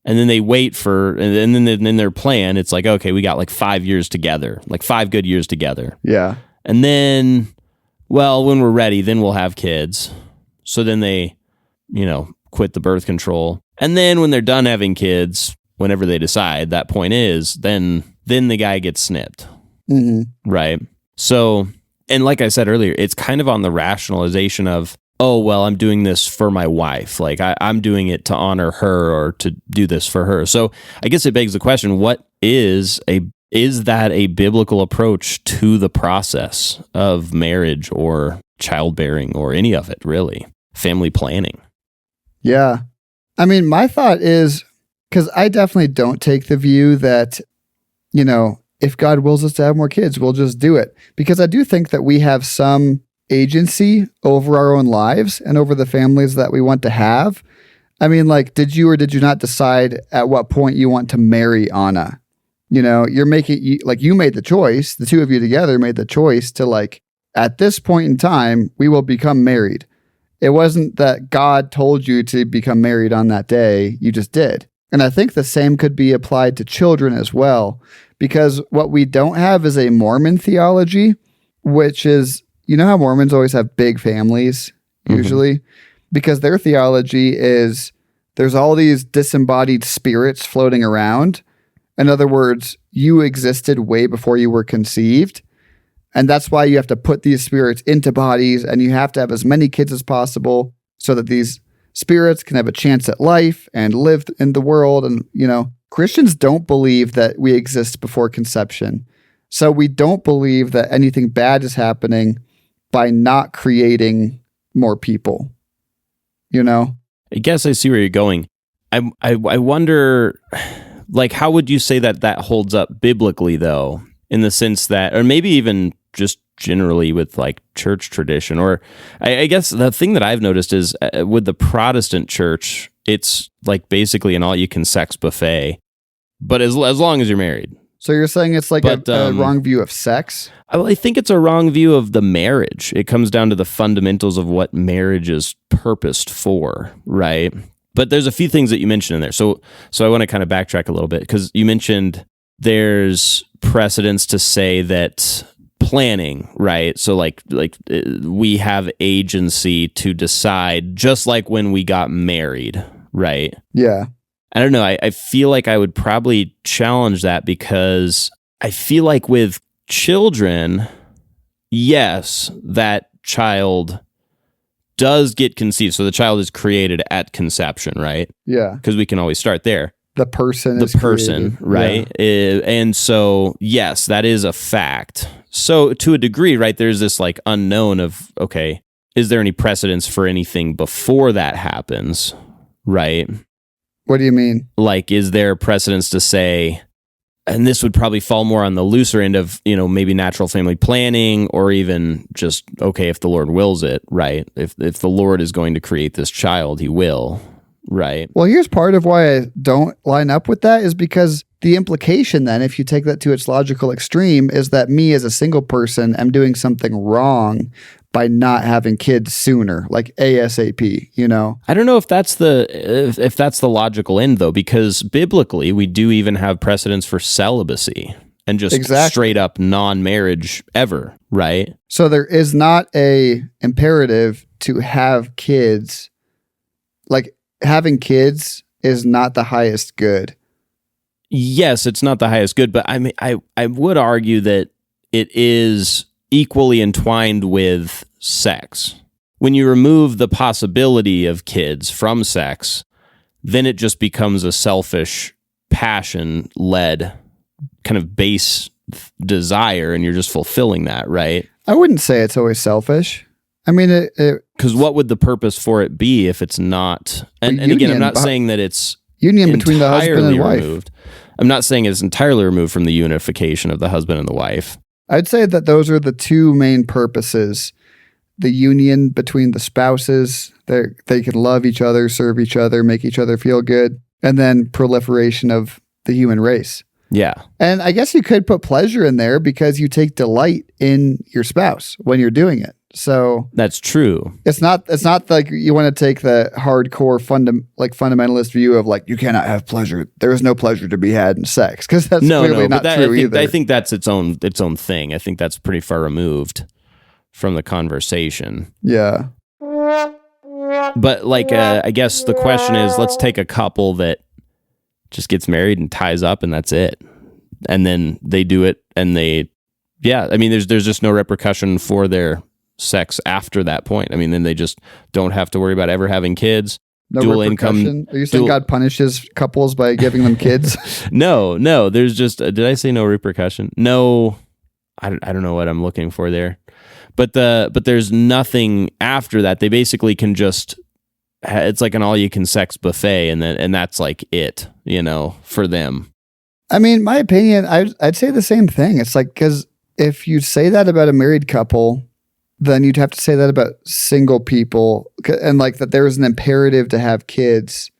and then they wait and then their plan, it's like, okay, we got like 5 years together, like 5 good years together. Yeah. And then, well, when we're ready, then we'll have kids. So then they, quit the birth control. And then when they're done having kids, whenever they decide that point is, then the guy gets snipped. Mm-hmm. Right. So, and like I said earlier, it's kind of on the rationalization of, oh, well, I'm doing this for my wife. Like I'm doing it to honor her or to do this for her. So I guess it begs the question, what is that a biblical approach to the process of marriage or childbearing or any of it, really? Family planning. Yeah. I mean, my thought is, because I definitely don't take the view that, if God wills us to have more kids, we'll just do it. Because I do think that we have some agency over our own lives and over the families that we want to have. I mean, like, did you or did you not decide at what point you want to marry Anna? You know, you made the choice. The two of you together made the choice to, like, at this point in time, we will become married. It wasn't that God told you to become married on that day. You just did. And I think the same could be applied to children as well, because what we don't have is a Mormon theology, which is, you know how Mormons always have big families, usually? Because their theology is there's all these disembodied spirits floating around. In other words, you existed way before you were conceived. And that's why you have to put these spirits into bodies, and you have to have as many kids as possible so that these spirits can have a chance at life and live in the world. And, you know, Christians don't believe that we exist before conception. So we don't believe that anything bad is happening by not creating more people, you know? I guess I see where you're going. I wonder, like, how would you say that holds up biblically, though, in the sense that, or maybe even just generally with, like, church tradition? Or I guess the thing that I've noticed is with the Protestant church, it's like basically an all-you-can sex buffet, but as long as you're married. So you're saying it's like a wrong view of sex? I think it's a wrong view of the marriage. It comes down to the fundamentals of what marriage is purposed for, right? But there's a few things that you mentioned in there. So I want to kind of backtrack a little bit, because you mentioned there's precedence to say that planning, right? So like we have agency to decide, just like when we got married, right? Yeah. I don't know. I feel like I would probably challenge that, because I feel like with children, yes, that child does get conceived. So the child is created at conception, right? Yeah. Because we can always start there. The person is created, right? Yeah. And so, yes, that is a fact. So to a degree, right, there's this like unknown of, okay, is there any precedence for anything before that happens, right? What do you mean? Like, is there precedence to say, and this would probably fall more on the looser end of, you know, maybe natural family planning, or even just, okay, if the Lord wills it, right? If the Lord is going to create this child, he will, right? Well, here's part of why I don't line up with that, is because the implication then, if you take that to its logical extreme, is that me as a single person am doing something wrong by not having kids sooner, like ASAP, you know? I don't know if that's the logical end, though, because biblically we do even have precedents for celibacy and just straight up non-marriage ever, right? So there is not a imperative to have kids. Like, having kids is not the highest good. Yes, it's not the highest good, but I mean, I would argue that it is equally entwined with sex. When you remove the possibility of kids from sex, then it just becomes a selfish, passion-led kind of base desire, and you're just fulfilling that, right? I wouldn't say it's always selfish. I mean, because what would the purpose for it be if it's not? And again, I'm not saying that it's union between the husband and wife. Removed. I'm not saying it's entirely removed from the unification of the husband and the wife. I'd say that those are the two main purposes. The union between the spouses, they can love each other, serve each other, make each other feel good, and then proliferation of the human race. Yeah. And I guess you could put pleasure in there because you take delight in your spouse when you're doing it. So that's true. It's not like you want to take the hardcore fundamentalist view of like, you cannot have pleasure. There is no pleasure to be had in sex, because that's clearly not true either. I think that's its own thing. I think that's pretty far removed from the conversation. Yeah. But like, I guess the question is, let's take a couple that just gets married and ties up and that's it. And then they do it and I mean, there's just no repercussion for their sex after that point. I mean, then they just don't have to worry about ever having kids. No dual repercussion. income. Are you saying God punishes couples by giving them kids? No. There's just, did I say no repercussion? No, I don't know what I'm looking for there. But there's nothing after that. They basically can just, it's like an all you can sex buffet, and that's like it, you know, for them. I mean, my opinion, I'd say the same thing. It's like, because if you say that about a married couple, then you'd have to say that about single people, and like that there is an imperative to have kids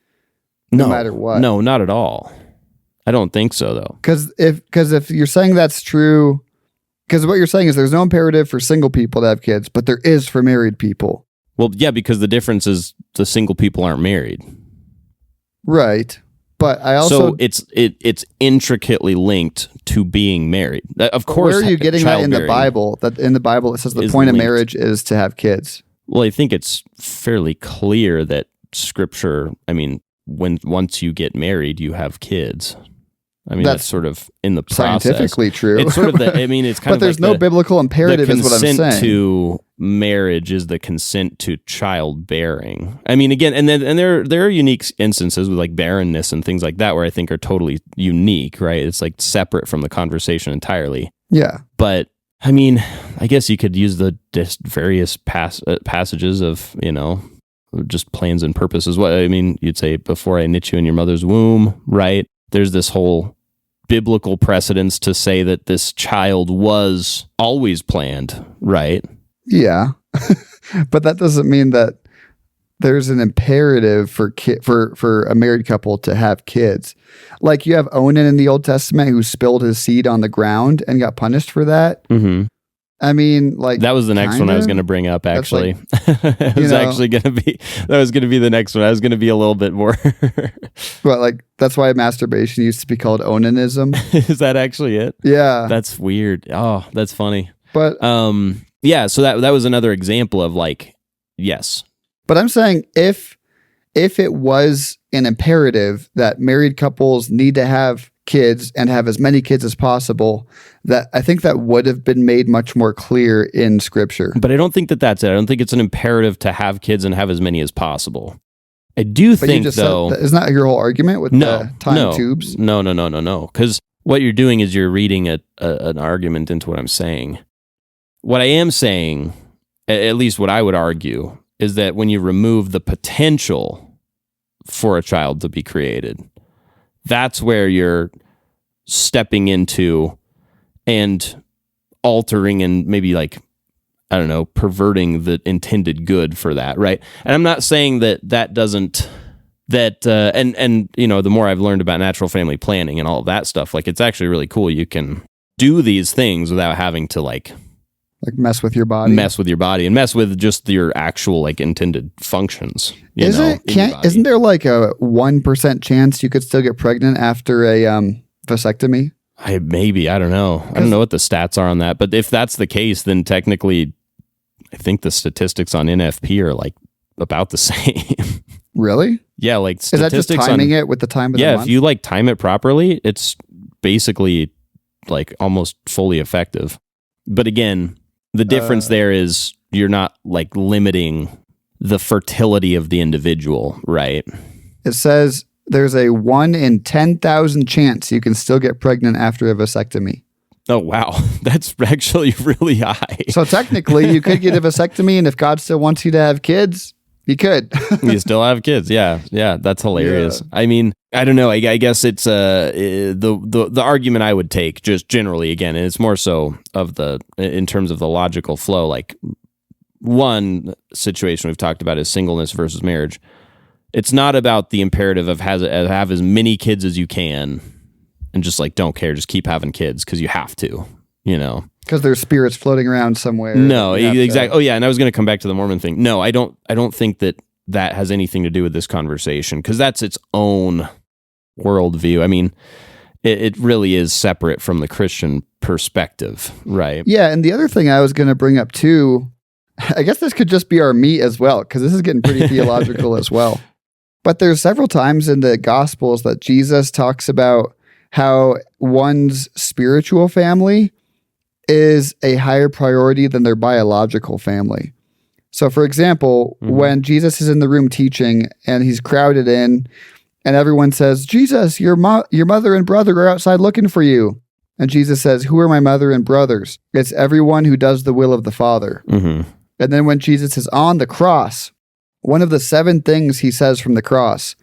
no matter what. No, not at all. I don't think so, though. Because if you're saying that's true, because what you're saying is there's no imperative for single people to have kids, but there is for married people. Well, yeah, because the difference is the single people aren't married. Right. But I also... So it's intricately linked to being married. Of course. Where are you getting that in the Bible? That in the Bible it says the point of marriage is to have kids. Well, I think it's fairly clear that Scripture, I mean, once you get married, you have kids. I mean, that's sort of in the process. Scientifically true. It's sort of it's kind but of there's no biblical imperative is what I'm saying. The consent to marriage is the consent to childbearing. I mean, again, and there are unique instances with like barrenness and things like that where I think are totally unique, right? It's like separate from the conversation entirely. Yeah. But I mean, I guess you could use the various passages of, just plans and purposes. What I mean, you'd say, before I knit you in your mother's womb, right? There's this whole biblical precedence to say that this child was always planned, right? Yeah. But that doesn't mean that there's an imperative for a married couple to have kids. Like you have Onan in the Old Testament who spilled his seed on the ground and got punished for that. Mm-hmm. I mean, like that was the next one I was going to bring up. Actually, that was going to be the next one. I was going to be a little bit more. But like that's why masturbation used to be called onanism. Is that actually it? Yeah, that's weird. Oh, that's funny. But yeah. So that was another example of like, yes. But I'm saying if it was an imperative that married couples need to have kids and have as many kids as possible, that I think that would have been made much more clear in Scripture. But I don't think that's it. I don't think it's an imperative to have kids and have as many as possible. I do think, though... Isn't that your whole argument with the time tubes? No. Because what you're doing is you're reading an argument into what I'm saying. What I am saying, at least what I would argue, is that when you remove the potential for a child to be created, that's where you're stepping into and altering and maybe like, I don't know, perverting the intended good for that, right? And I'm not saying that doesn't, and the more I've learned about natural family planning and all of that stuff, like it's actually really cool. You can do these things without having to like mess with your body, and mess with just your actual like intended functions. Isn't there like a 1% chance you could still get pregnant after a vasectomy? I don't know. I don't know what the stats are on that, but if that's the case, then technically, I think the statistics on NFP are like about the same. Really? Yeah, like is that just timing it with the time of the month? Yeah, if you like time it properly, it's basically like almost fully effective. But again, the difference there is you're not like limiting the fertility of the individual, right? It says there's a 1 in 10,000 chance you can still get pregnant after a vasectomy. Oh, wow. That's actually really high. So technically you could get a vasectomy, and if God still wants you to have kids, you could. You still have kids. Yeah. That's hilarious. Yeah. I mean, I don't know. I guess it's the argument I would take just generally, again, and it's more so in terms of the logical flow. Like one situation we've talked about is singleness versus marriage. It's not about the imperative of have as many kids as you can and just like don't care, just keep having kids because you have to, Because there's spirits floating around somewhere. No, exactly. Oh yeah, and I was going to come back to the Mormon thing. No, I don't think that has anything to do with this conversation because that's its own worldview. I mean, it really is separate from the Christian perspective, right? Yeah, and the other thing I was going to bring up too, I guess this could just be our meat as well, because this is getting pretty theological as well. But there's several times in the Gospels that Jesus talks about how one's spiritual family is a higher priority than their biological family. So, for example, when Jesus is in the room teaching and he's crowded in and everyone says, Jesus, your mother and brother are outside looking for you. And Jesus says, who are my mother and brothers? It's everyone who does the will of the Father. Mm-hmm. And then when Jesus is on the cross, one of the 7 things he says from the cross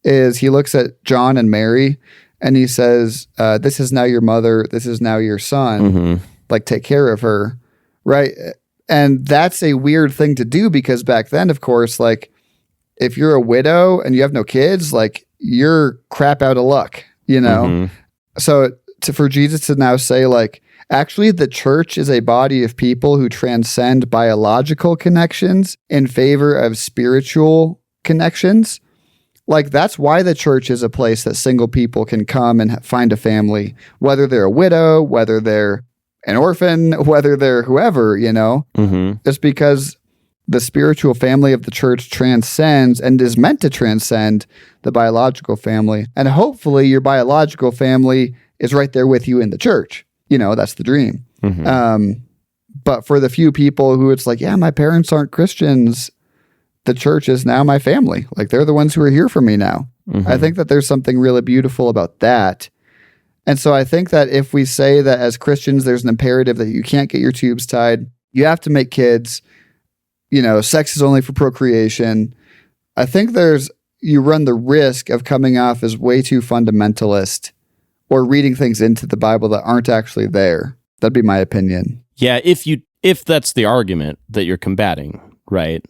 is he looks at John and Mary and he says, this is now your mother, this is now your son, like take care of her, right? And that's a weird thing to do because back then, of course, like if you're a widow and you have no kids, like you're crap out of luck, you know? So for Jesus to now say like, actually the church is a body of people who transcend biological connections in favor of spiritual connections. Like that's why the church is a place that single people can come and find a family, whether they're a widow, whether they're an orphan, whether they're whoever, you know, it's because the spiritual family of the church transcends and is meant to transcend the biological family. And hopefully your biological family is right there with you in the church. You know, that's the dream. But for the few people who it's like, yeah, my parents aren't Christians, the church is now my family. Like they're the ones who are here for me now. I think that there's something really beautiful about that. And so I think that if we say that as Christians, there's an imperative that you can't get your tubes tied, you have to make kids, you know, sex is only for procreation. I think you run the risk of coming off as way too fundamentalist or reading things into the Bible that aren't actually there. That'd be my opinion. Yeah, if that's the argument that you're combating, right?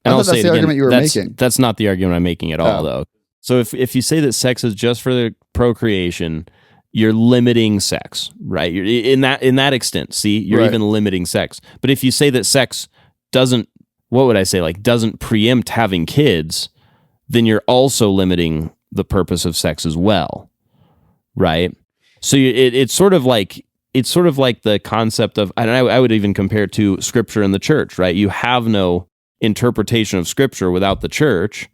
And I thought that's the argument you were making. That's not the argument I'm making at all, though. So if you say that sex is just for the procreation, you're limiting sex, right? You're in that extent. See, you're even limiting sex. But if you say that sex doesn't, what would I say? Like doesn't preempt having kids, then you're also limiting the purpose of sex as well, right? So it's sort of like the concept of, and I would even compare it to Scripture and the church, right? You have no interpretation of Scripture without the church.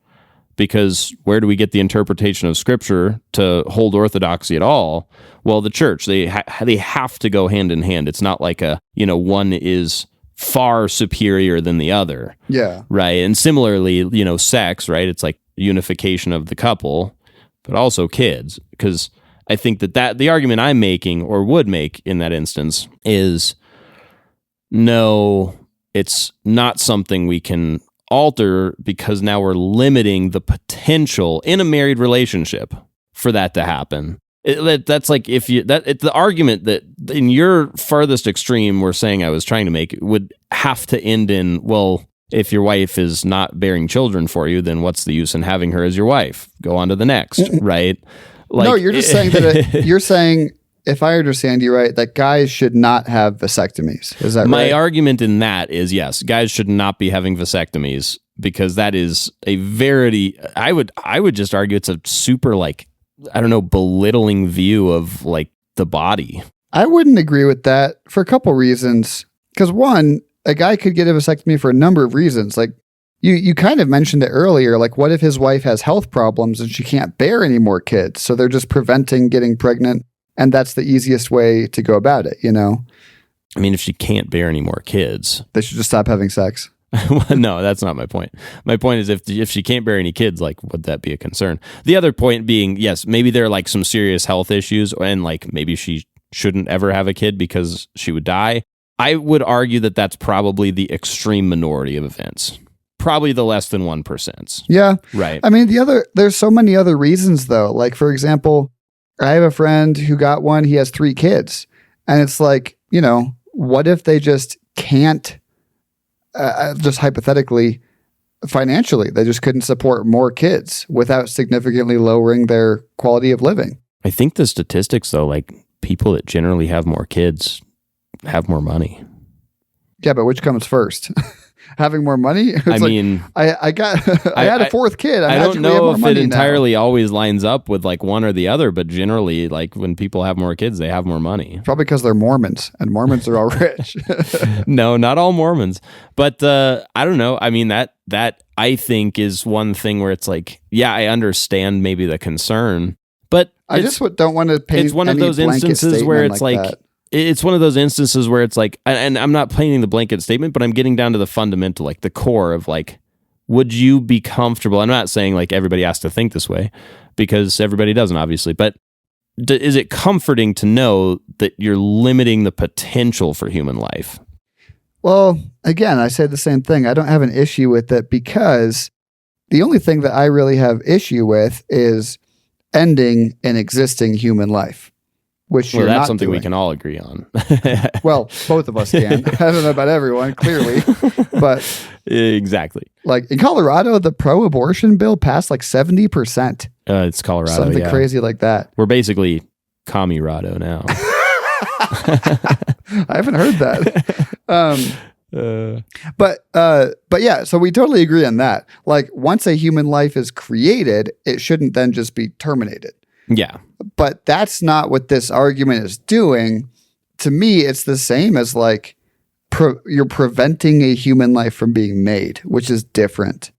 Because where do we get the interpretation of Scripture to hold orthodoxy at all? Well, the church, they have to go hand in hand. It's not like one is far superior than the other. Yeah. Right. And similarly, sex, right? It's like unification of the couple, but also kids. Because I think that the argument I'm making or would make in that instance is no, it's not something we can alter because now we're limiting the potential in a married relationship for that to happen. That's like it's the argument that in your farthest extreme we're saying I was trying to make would have to end in, well, if your wife is not bearing children for you, then what's the use in having her as your wife? Go on to the next, right? Like, no, you're just saying that you're saying, if I understand you right, that guys should not have vasectomies. Is that right? My argument in that is yes, guys should not be having vasectomies because that is a very, I would just argue it's a super belittling view of like the body. I wouldn't agree with that for a couple reasons. Because one, a guy could get a vasectomy for a number of reasons. Like you kind of mentioned it earlier. Like what if his wife has health problems and she can't bear any more kids? So they're just preventing getting pregnant. And that's the easiest way to go about it, I mean, if she can't bear any more kids, they should just stop having sex. Well, no, that's not my point. My point is if she can't bear any kids, like, would that be a concern? The other point being, yes, maybe there are like some serious health issues and like maybe she shouldn't ever have a kid because she would die. I would argue that that's probably the extreme minority of events. Probably the less than 1%. Yeah. Right. I mean, there's so many other reasons though. Like, for example, I have a friend who got one. He has 3 kids. And it's like, what if they just can't, just hypothetically, financially, they just couldn't support more kids without significantly lowering their quality of living? I think the statistics, though, like people that generally have more kids have more money. Yeah, but which comes first? Having more money? I mean, I had a 4th kid. I don't know if it entirely always lines up with like one or the other, but generally, like when people have more kids, they have more money. Probably because they're Mormons, and Mormons are all rich. No, not all Mormons, but I don't know. I mean, that I think is one thing where it's like, yeah, I understand maybe the concern, but I just don't want to paint. It's one of those instances where it's like it's one of those instances where it's like, and I'm not painting the blanket statement, but I'm getting down to the fundamental, like the core of like, would you be comfortable? I'm not saying like everybody has to think this way because everybody doesn't, obviously, but is it comforting to know that you're limiting the potential for human life? Well, again, I say the same thing. I don't have an issue with it because the only thing that I really have issue with is ending an existing human life, which Well, you're that's not something we doing. can all agree on. Well, both of us can. I don't know about everyone, clearly, but Exactly. like in Colorado, the pro-abortion bill passed like 70%, It's Colorado. something yeah. crazy like that. We're basically Commirado now. I haven't heard that. But yeah, so we totally agree on that. Like once a human life is created, it shouldn't then just be terminated. Yeah. But that's not what this argument is doing. To me, it's the same as like you're preventing a human life from being made, which is different.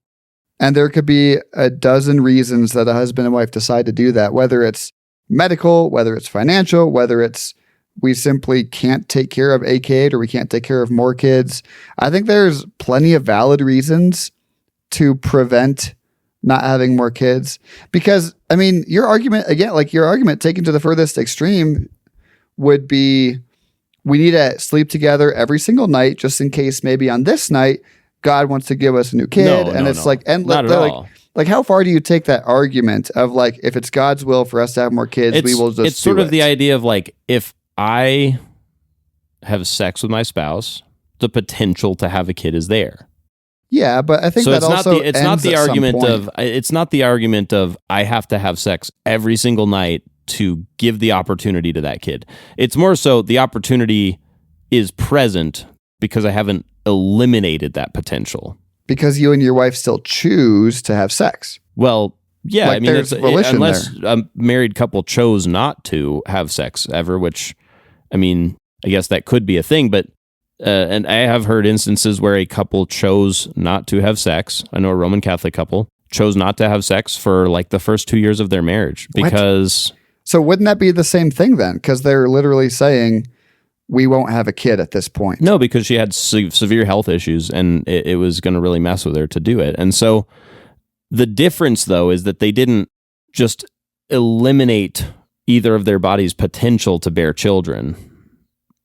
And there could be a dozen reasons that a husband and wife decide to do that, whether it's medical, whether it's financial, whether it's we simply can't take care of a kid or we can't take care of more kids. I think there's plenty of valid reasons to prevent not having more kids. Because, I mean, your argument, again, like your argument taken to the furthest extreme would be we need to sleep together every single night just in case maybe on this night God wants to give us a new kid. No, and no, it's no. like, and Not at all. like how far do you take that argument of like, if it's God's will for us to have more kids, we will just It's sort do of it. the idea of like, if I have sex with my spouse, the potential to have a kid is there. Yeah, but I think So that it's not also it's not ends the at some argument point. of it's not the argument of I have to have sex every single night to give the opportunity to that kid. It's more so the opportunity is present because I haven't eliminated that potential. Because you and your wife still choose to have sex. Well, yeah, Like, I mean, there's volition unless a married couple chose not to have sex ever, which, I mean, I guess that could be a thing, but and I have heard instances where a couple chose not to have sex. I know a Roman Catholic couple chose not to have sex for like the first 2 years of their marriage because So wouldn't that be the same thing then? Because they're literally saying we won't have a kid at this point. No, because she had severe health issues and it was going to really mess with her to do it. And so the difference, though, is that they didn't just eliminate either of their body's potential to bear children.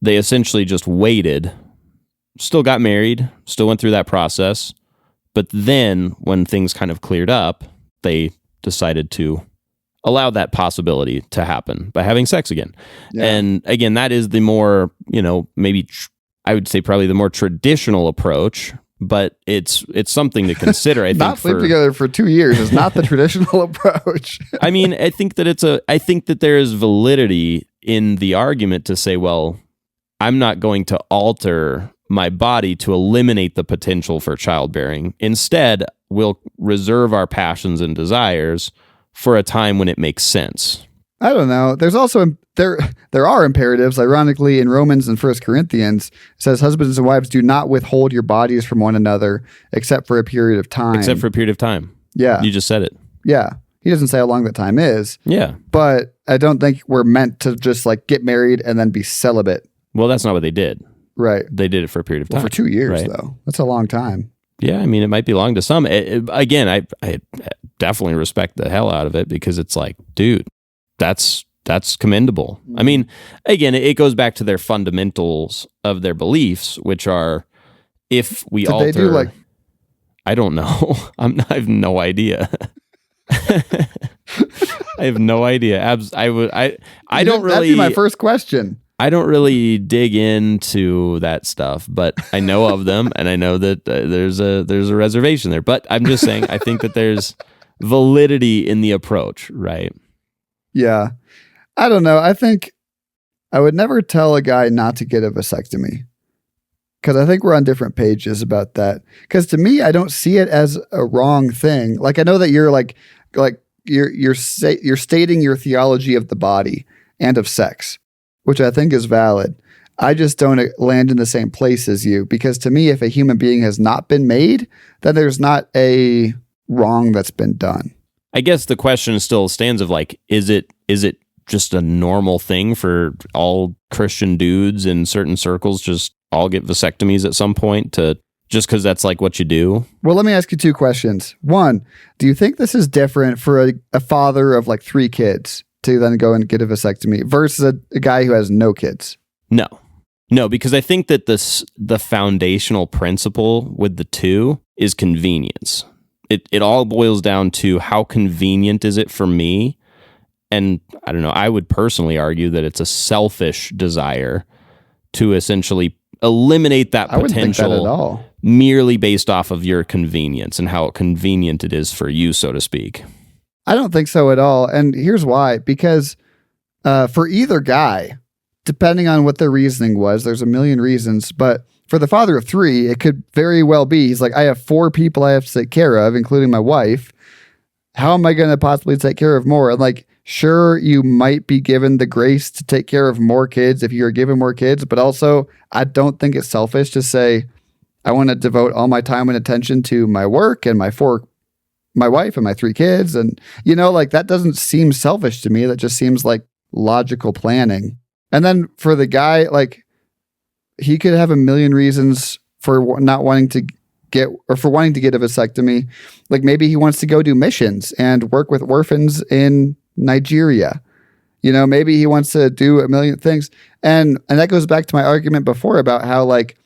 They essentially just waited, still got married, still went through that process. But then when things kind of cleared up, they decided to allow that possibility to happen by having sex again. Yeah. And again, that is the more, maybe I would say probably the more traditional approach, but it's something to consider. I think Not sleep together for 2 years is not the traditional approach. I mean, I think that there is validity in the argument to say, well, I'm not going to alter my body to eliminate the potential for childbearing. Instead, we'll reserve our passions and desires for a time when it makes sense. I don't know. There's also there are imperatives. Ironically, in Romans and 1 Corinthians, it says husbands and wives do not withhold your bodies from one another except for a period of time. Except for a period of time. Yeah. You just said it. Yeah. He doesn't say how long that time is, Yeah. but I don't think we're meant to just like get married and then be celibate. Well, that's not what they did. Right. They did it for a period of time. Well, for 2 years, right? though. That's a long time. Yeah, I mean, it might be long to some. Again, I definitely respect the hell out of it because it's like, dude, that's commendable. I mean, again, it goes back to their fundamentals of their beliefs, which are if we Did alter. they do like I don't know. I have no idea. I have no idea. I don't really. That'd be my first question. I don't really dig into that stuff, but I know of them, and I know that there's a reservation there. But I'm just saying, I think that there's validity in the approach, right? Yeah. I don't know. I think I would never tell a guy not to get a vasectomy because I think we're on different pages about that. Because to me, I don't see it as a wrong thing. Like I know that you're like you're stating your theology of the body and of sex, which I think is valid. I just don't land in the same place as you because to me, if a human being has not been made, then there's not a wrong that's been done. I guess the question still stands of like, is it just a normal thing for all Christian dudes in certain circles just all get vasectomies at some point to just because that's like what you do? Well, let me ask you two questions. One, do you think this is different for a father of like 3 kids to then go and get a vasectomy versus a guy who has no kids? No, because I think that the foundational principle with the two is convenience. It all boils down to how convenient is it for me And I don't know, I would personally argue that it's a selfish desire to essentially eliminate that I wouldn't think that at potential all. merely based off of your convenience and how convenient it is for you, so to speak. I don't think so at all. And here's why. Because for either guy, depending on what their reasoning was, there's a million reasons. But for the father of three, it could very well be, he's like, I have 4 people I have to take care of, including my wife. How am I going to possibly take care of more? And like, sure, you might be given the grace to take care of more kids if you're given more kids. But also, I don't think it's selfish to say, I want to devote all my time and attention to my work and my wife and my 3 kids. And, like that doesn't seem selfish to me. That just seems like logical planning. And then for the guy, like he could have a million reasons for not wanting to get, or for wanting to get a vasectomy. Like maybe he wants to go do missions and work with orphans in Nigeria. Maybe he wants to do a million things. And that goes back to my argument before about how like,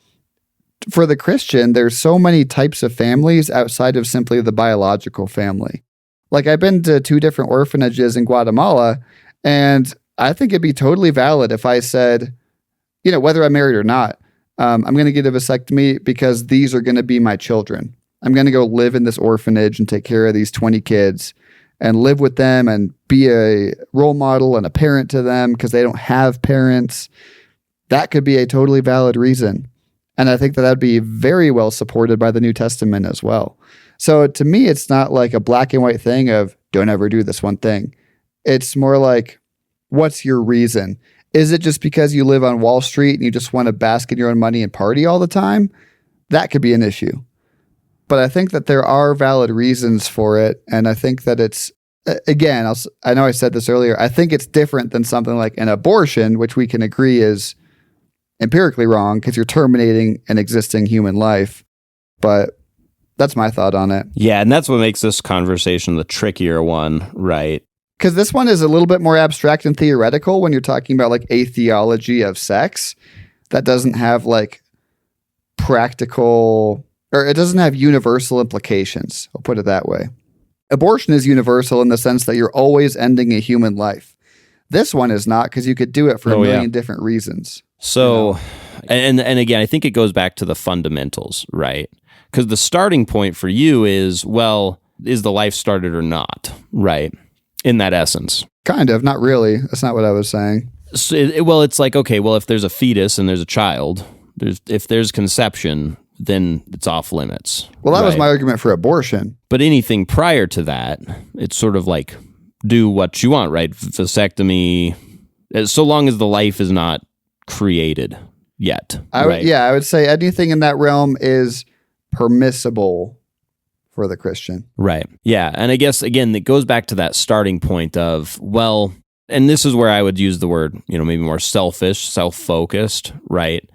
for the Christian, there's so many types of families outside of simply the biological family. Like I've been to 2 different orphanages in Guatemala, and I think it'd be totally valid if I said, whether I'm married or not, I'm going to get a vasectomy because these are going to be my children. I'm going to go live in this orphanage and take care of these 20 kids and live with them and be a role model and a parent to them because they don't have parents. That could be a totally valid reason. And I think that that'd be very well supported by the New Testament as well. So to me, it's not like a black and white thing of don't ever do this one thing. It's more like, what's your reason? Is it just because you live on Wall Street and you just want to bask in your own money and party all the time? That could be an issue. But I think that there are valid reasons for it. And I think that it's, again, I know I said this earlier, I think it's different than something like an abortion, which we can agree is empirically wrong because you're terminating an existing human life. But that's my thought on it. Yeah, and that's what makes this conversation the trickier one, right? Because this one is a little bit more abstract and theoretical when you're talking about like a theology of sex that doesn't have like practical, or it doesn't have universal implications. I'll put it that way. Abortion is universal in the sense that you're always ending a human life. This one is not, because you could do it for a million different reasons. So, and again, I think it goes back to the fundamentals, right? Because the starting point for you is, well, is the life started or not, right? In that essence. Kind of, not really. That's not what I was saying. So it's like, okay, well, if there's a fetus and there's a child, if there's conception, then it's off limits. Well, that was my argument for abortion. But anything prior to that, it's sort of like, do what you want, right? Vasectomy, so long as the life is not created yet. I would say anything in that realm is permissible for the Christian. Right. Yeah. And I guess, again, it goes back to that starting point of, well, and this is where I would use the word, maybe more selfish, self-focused, right?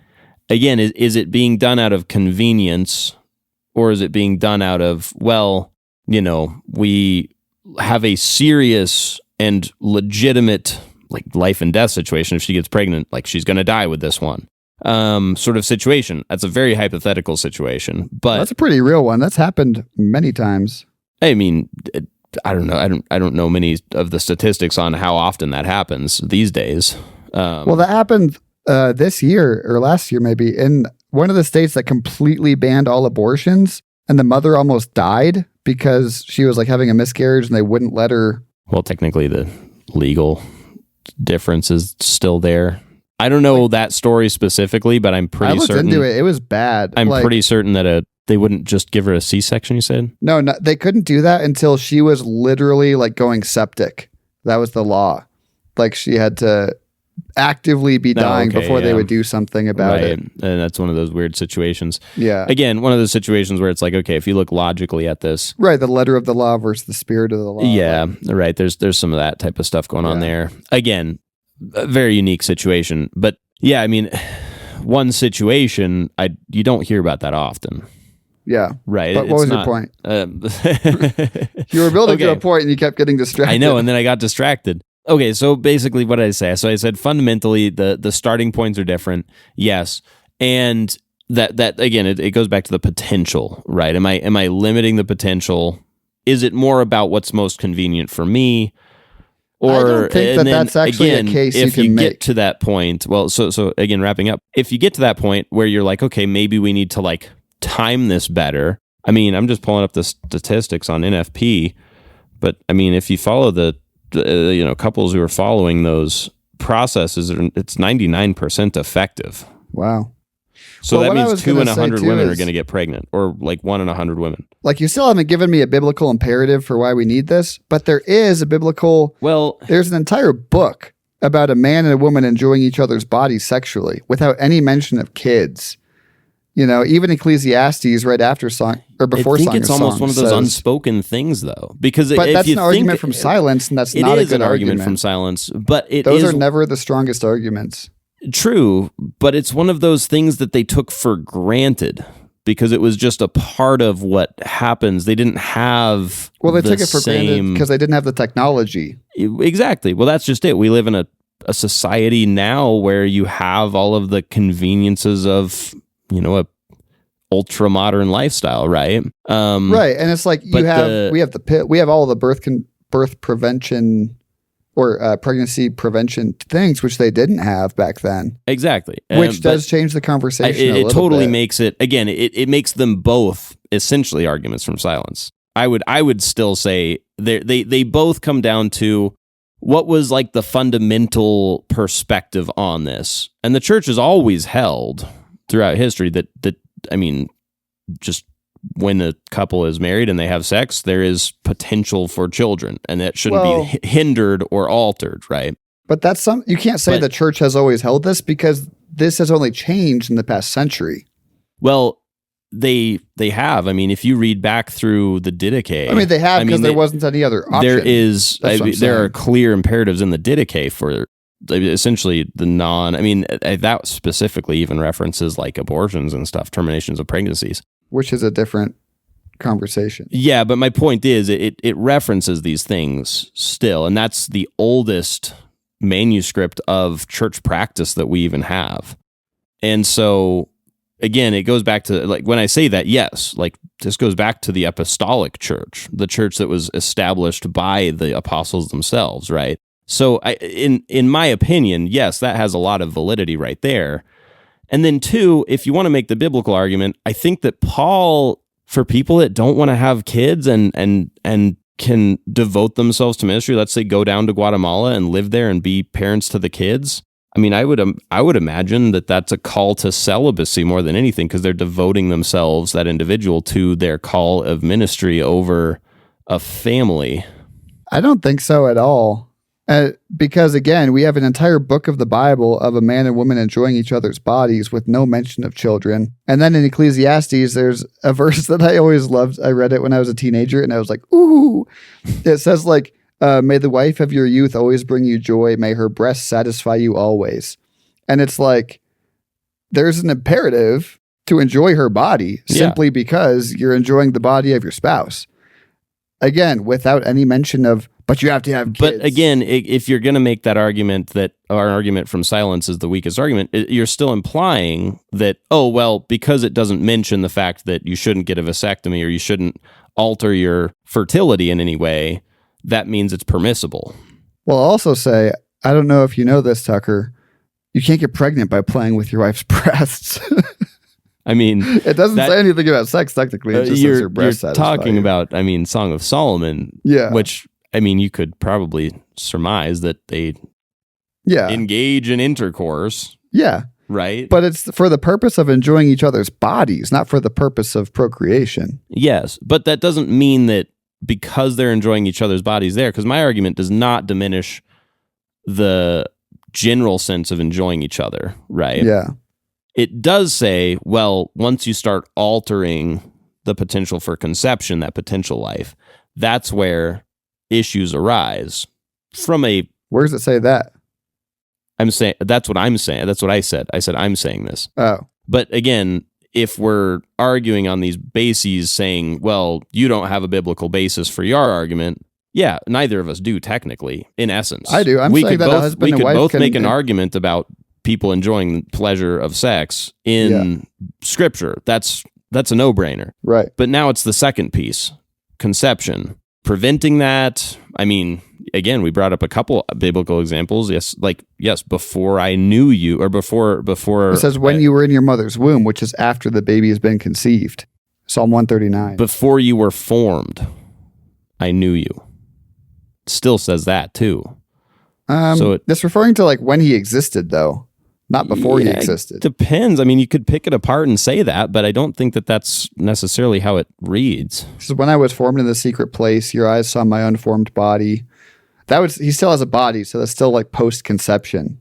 Again, is it being done out of convenience, or is it being done out of, well, we have a serious and legitimate like life and death situation. If she gets pregnant, like she's going to die with this one sort of situation. That's a very hypothetical situation, but that's a pretty real one. That's happened many times. I mean, I don't know. I don't know many of the statistics on how often that happens these days. Well, that happened this year or last year, maybe, in one of the states that completely banned all abortions, and the mother almost died because she was like having a miscarriage and they wouldn't let her. Well, technically the legal difference is still there. I don't know that story specifically, but I'm pretty certain. I looked into it. It was bad. I'm pretty certain that they wouldn't just give her a C-section, you said? No, they couldn't do that until she was literally like going septic. That was the law. Like she had to actively be dying before they would do something about it. And that's one of those weird situations. Yeah. Again, one of those situations where it's like, okay, if you look logically at this. Right, the letter of the law versus the spirit of the law. Yeah, right. There's some of that type of stuff going on there. Again, a very unique situation. But yeah, I mean, one situation, you don't hear about that often. Yeah. Right. But what was your point? You were building to a point and you kept getting distracted. I know, and then I got distracted. Okay, so basically what did I say? So I said fundamentally the starting points are different. Yes. And that again, it goes back to the potential, right? Am I limiting the potential? Is it more about what's most convenient for me? I don't think and then that's actually again, a case you if can get make. to that point, well, so again, wrapping up, if you get to that point where you're like, okay, maybe we need to like time this better. I mean, I'm just pulling up the statistics on NFP, but I mean, if you follow the couples who are following those processes, it's 99% effective. Wow. So Well, that what I means was 2 in gonna say 100 too women are is- going to get pregnant, or like 1 in 100 women. Like, you still haven't given me a biblical imperative for why we need this, but there is a biblical, Well, there's an entire book about a man and a woman enjoying each other's bodies sexually without any mention of kids. You know, even Ecclesiastes right after Song or before I think Song it's of almost Songs one of those says- unspoken things, though, because But if that's you an think, argument from silence, and that's it not a is good an argument from silence, but Those is are never the strongest arguments. true. But it's one of those things that they took for granted because it was just a part of what happens. They didn't have Well, they the took it for granted same because they didn't have the technology. Exactly. Well, that's just it. We live in a society now where you have all of the conveniences of a ultra modern lifestyle, right? Right, and it's like but we have all the birth prevention or pregnancy prevention things, which they didn't have back then. Exactly. Which But does change the conversation. it totally makes it, again, it makes them both essentially arguments from silence. I would still say they both come down to what was like the fundamental perspective on this. And the church has always held throughout history that I mean, just when a couple is married and they have sex, there is potential for children, and that shouldn't be hindered or altered, right? But that's you can't say the church has always held this, because this has only changed in the past century. Well, they have. I mean, if you read back through the Didache, I mean, they have, because there wasn't any other option. There are clear imperatives in the Didache for essentially the that specifically even references like abortions and stuff, terminations of pregnancies, which is a different conversation. Yeah, but my point is it references these things still, and that's the oldest manuscript of church practice that we even have. And so again, it goes back to, like, when I say that, yes, like this goes back to the apostolic church, the church that was established by the apostles themselves, right? So in my opinion, yes, that has a lot of validity right there. And then two, if you want to make the biblical argument, I think that Paul, for people that don't want to have kids and can devote themselves to ministry, let's say go down to Guatemala and live there and be parents to the kids. I mean, I would imagine that that's a call to celibacy more than anything, because they're devoting themselves, that individual, to their call of ministry over a family. I don't think so at all. Because again, we have an entire book of the Bible of a man and woman enjoying each other's bodies with no mention of children. And then in Ecclesiastes, there's a verse that I always loved. I read it when I was a teenager and I was like, ooh. It says like, may the wife of your youth always bring you joy. May her breasts satisfy you always. And it's like, there's an imperative to enjoy her body simply because you're enjoying the body of your spouse. Again, without any mention of, but you have to have kids. But again, if you're going to make that argument that our argument from silence is the weakest argument, you're still implying that, oh, well, because it doesn't mention the fact that you shouldn't get a vasectomy or you shouldn't alter your fertility in any way, that means it's permissible. Well, I'll also say, I don't know if you know this, Tucker, you can't get pregnant by playing with your wife's breasts. I mean, it doesn't say anything about sex technically. It just says her breasts you're satisfy talking you. about, I mean, Song of Solomon, which, I mean, you could probably surmise that they engage in intercourse. Yeah. Right? But it's for the purpose of enjoying each other's bodies, not for the purpose of procreation. Yes, but that doesn't mean that because they're enjoying each other's bodies there, because my argument does not diminish the general sense of enjoying each other, right? Yeah. It does say, well, once you start altering the potential for conception, that potential life, that's where issues arise from a... Where does it say that? I'm saying, that's what I'm saying. That's what I said. I said, I'm saying this. Oh. But again, if we're arguing on these bases saying, well, you don't have a biblical basis for your argument, yeah, neither of us do technically, in essence. I do. I'm saying that a husband and wife we could both can make an argument about people enjoying pleasure of sex in Scripture. That's a no-brainer. Right. But now it's the second piece, conception. preventing that. I mean, again, we brought up a couple biblical examples. Yes, before I knew you, or before. It says when you were in your mother's womb, which is after the baby has been conceived. Psalm 139. Before you were formed, I knew you. Still says that too. That's referring to like when he existed, though, not before he existed. Depends. I mean, you could pick it apart and say that, but I don't think that that's necessarily how it reads. This is when I was formed in the secret place. Your eyes saw my unformed body. He still has a body, so that's still like post-conception.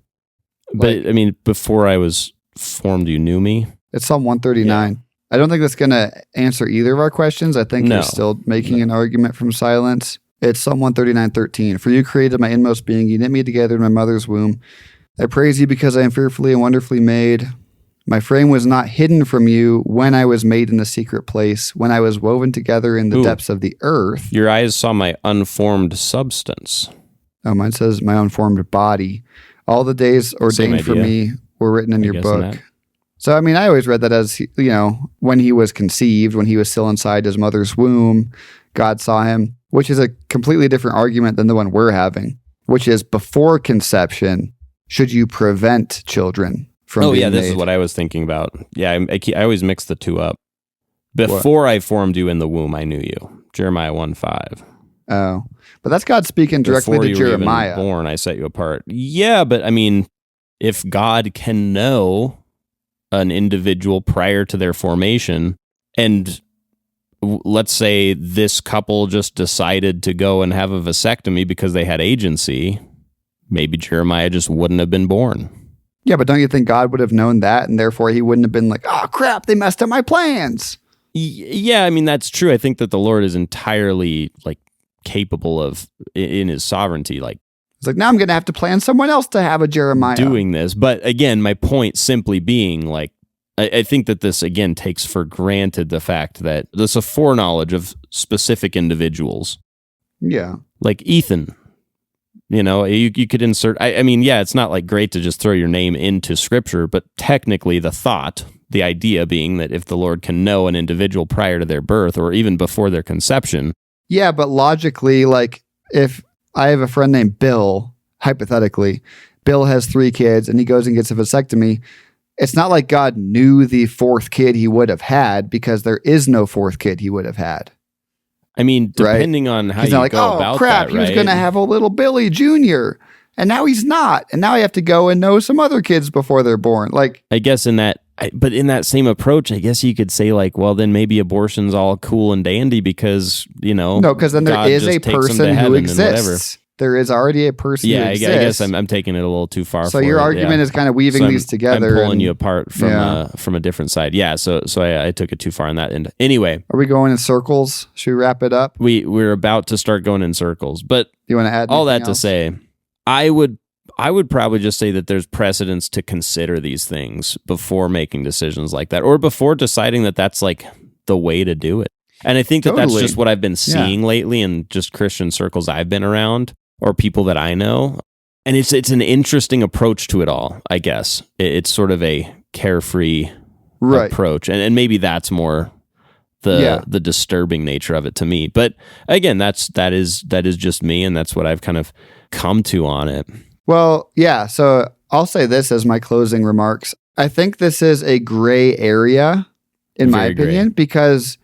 But I mean, before I was formed, you knew me. It's Psalm 139. Yeah. I don't think that's going to answer either of our questions. I think you're still making an argument from silence. It's Psalm 139:13. For you created my inmost being. You knit me together in my mother's womb. I praise you because I am fearfully and wonderfully made. My frame was not hidden from you when I was made in the secret place, when I was woven together in the depths of the earth. Your eyes saw my unformed substance. Oh, mine says my unformed body. All the days ordained for me were written in your book. So, I mean, I always read that as, when he was conceived, when he was still inside his mother's womb, God saw him, which is a completely different argument than the one we're having, which is before conception, should you prevent children from being this made? Is what I was thinking about. Yeah, I always mix the two up. Before I formed you in the womb, I knew you. Jeremiah 1:5. Oh, but that's God speaking directly to Jeremiah. Before you were even born, I set you apart. Yeah, but I mean, if God can know an individual prior to their formation, and let's say this couple just decided to go and have a vasectomy because they had agency, maybe Jeremiah just wouldn't have been born. Yeah, but don't you think God would have known that, and therefore he wouldn't have been like, oh crap, they messed up my plans? Yeah, I mean, that's true. I think that the Lord is entirely like capable of, in his sovereignty, like, it's like, now I'm going to have to plan someone else to have a Jeremiah doing this. But again, my point simply being, like, I think that this, again, takes for granted the fact that there's a foreknowledge of specific individuals. Yeah. Like Ethan, you could insert, I mean, yeah, it's not like great to just throw your name into scripture, but technically the idea being that if the Lord can know an individual prior to their birth or even before their conception. Yeah, but logically, like, if I have a friend named Bill, hypothetically, Bill has 3 kids and he goes and gets a vasectomy. It's not like God knew the 4th kid he would have had, because there is no 4th kid he would have had. I mean, depending on how you go about that, he was going to have a little Billy Jr., and now he's not. And now I have to go and know some other kids before they're born. Like, I guess in that same approach, I guess you could say, like, well, then maybe abortion's all cool and dandy because, No, because then there is a person who exists. There is already a person who exists. I guess I'm taking it a little too far. So your argument is kind of weaving these together. I'm pulling you apart from a different side. Yeah, so I took it too far on that end. Anyway. Are we going in circles? Should we wrap it up? We're about to start going in circles. But you want to add all that else? To say, I would probably just say that there's precedence to consider these things before making decisions like that, or before deciding that that's like the way to do it. And I think that that's just what I've been seeing lately in just Christian circles I've been around, or people that I know. And it's an interesting approach to it all, I guess. It's sort of a carefree approach. And maybe that's more the disturbing nature of it to me. But again, that is just me, and that's what I've kind of come to on it. Well, yeah. So I'll say this as my closing remarks. I think this is a gray area, in my opinion, because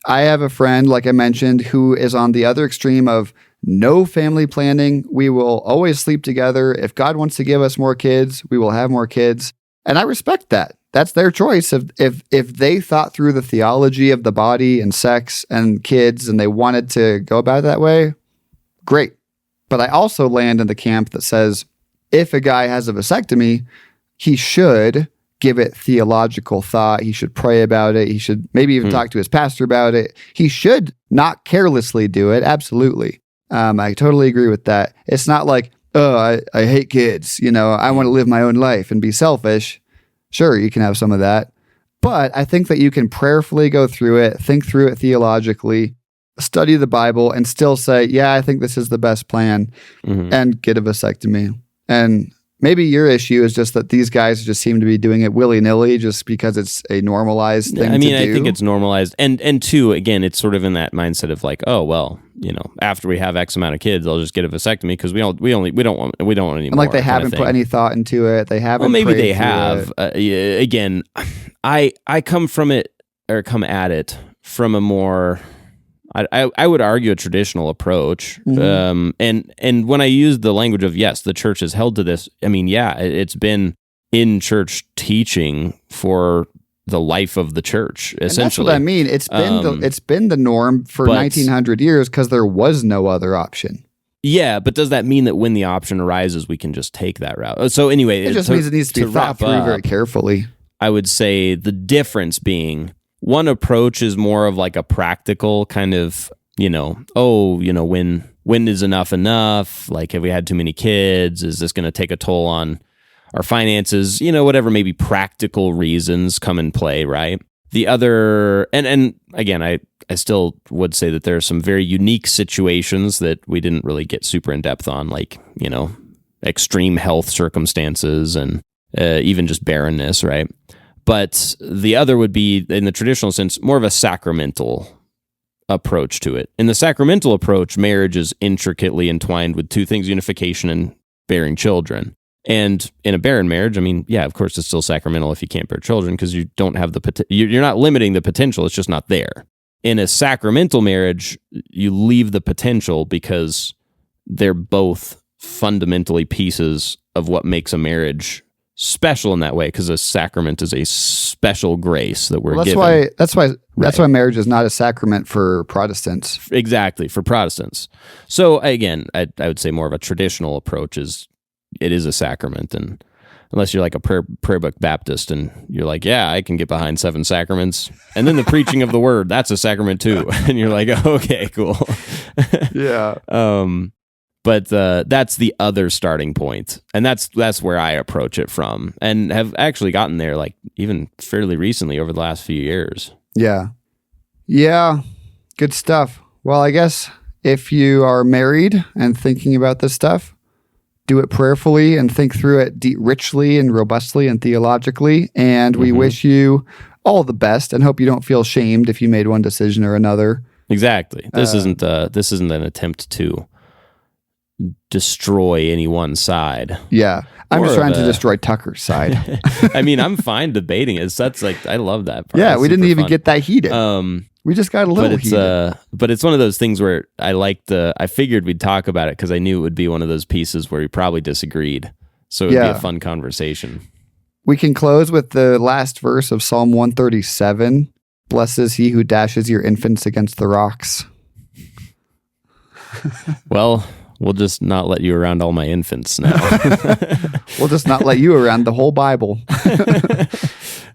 I have a friend, like I mentioned, who is on the other extreme of no family planning. We will always sleep together. If God wants to give us more kids, we will have more kids. And I respect that. That's their choice. If they thought through the theology of the body and sex and kids and they wanted to go about it that way, great. But I also land in the camp that says, if a guy has a vasectomy, he should give it theological thought. He should pray about it. He should maybe even talk to his pastor about it. He should not carelessly do it. Absolutely. I totally agree with that. It's not like, oh, I hate kids. I want to live my own life and be selfish. Sure, you can have some of that. But I think that you can prayerfully go through it, think through it theologically, study the Bible, and still say, yeah, I think this is the best plan, and get a vasectomy. And maybe your issue is just that these guys just seem to be doing it willy-nilly just because it's a normalized thing to do. I think it's normalized. And two, again, it's sort of in that mindset of like, oh, well, after we have X amount of kids, I'll just get a vasectomy because we don't want any more. And like they haven't put any thought into it. They haven't. Well, maybe they prayed have. Again, I come at it from a more, I would argue, a traditional approach. And when I use the language of, yes, the church has held to this, I mean, yeah, it's been in church teaching for the life of the church, essentially. And that's what I mean. It's been the norm for 1900 years because there was no other option. Yeah, but does that mean that when the option arises, we can just take that route? So anyway, it just means it needs to be thought through very carefully. I would say the difference being one approach is more of like a practical kind of, when is enough? Like, have we had too many kids? Is this going to take a toll on our finances? Whatever maybe practical reasons come in play, right? The other, and again, I still would say that there are some very unique situations that we didn't really get super in depth on, like, extreme health circumstances and even just barrenness, right? But the other would be, in the traditional sense, more of a sacramental approach to it. In the sacramental approach, marriage is intricately entwined with two things: unification and bearing children. And in a barren marriage, I mean, yeah, of course, it's still sacramental if you can't bear children because you don't have you're not limiting the potential. It's just not there. In a sacramental marriage, you leave the potential because they're both fundamentally pieces of what makes a marriage special in that way, because a sacrament is a special grace that we're given. That's why marriage is not a sacrament for Protestants. Exactly, for Protestants. So again, I would say more of a traditional approach is it is a sacrament, and unless you're like a prayer book Baptist and you're like, yeah, I can get behind 7 sacraments, and then the preaching of the word, that's a sacrament too, and you're like, okay, cool. Yeah. But that's the other starting point, and that's where I approach it from, and have actually gotten there like even fairly recently over the last few years. Yeah. Good stuff. Well, I guess if you are married and thinking about this stuff, do it prayerfully and think through it richly and robustly and theologically. And we wish you all the best and hope you don't feel shamed if you made one decision or another. Exactly. This isn't an attempt to destroy any one side. Yeah. I'm just trying to destroy Tucker's side. I mean, I'm fine debating it. That's like, I love that part. Yeah, we didn't even get that heated. We just got a little heated. But it's one of those things where I figured we'd talk about it because I knew it would be one of those pieces where we probably disagreed. So it would be a fun conversation. We can close with the last verse of Psalm 137. Blessed is he who dashes your infants against the rocks. Well, we'll just not let you around all my infants now. We'll just not let you around the whole Bible.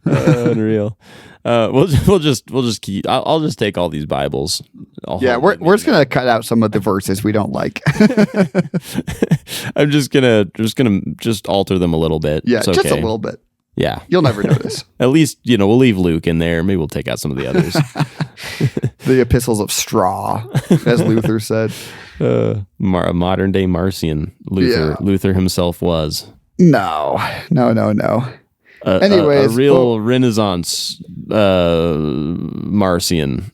Unreal. We'll just keep. I'll just take all these Bibles. We're just gonna cut out some of the verses we don't like. I'm just gonna alter them a little bit. Yeah, it's okay. Just a little bit. Yeah, you'll never notice. At least we'll leave Luke in there. Maybe we'll take out some of the others. The epistles of straw, as Luther said. A modern day Marcion. Luther himself was. No. Anyways, a real Renaissance Marcion.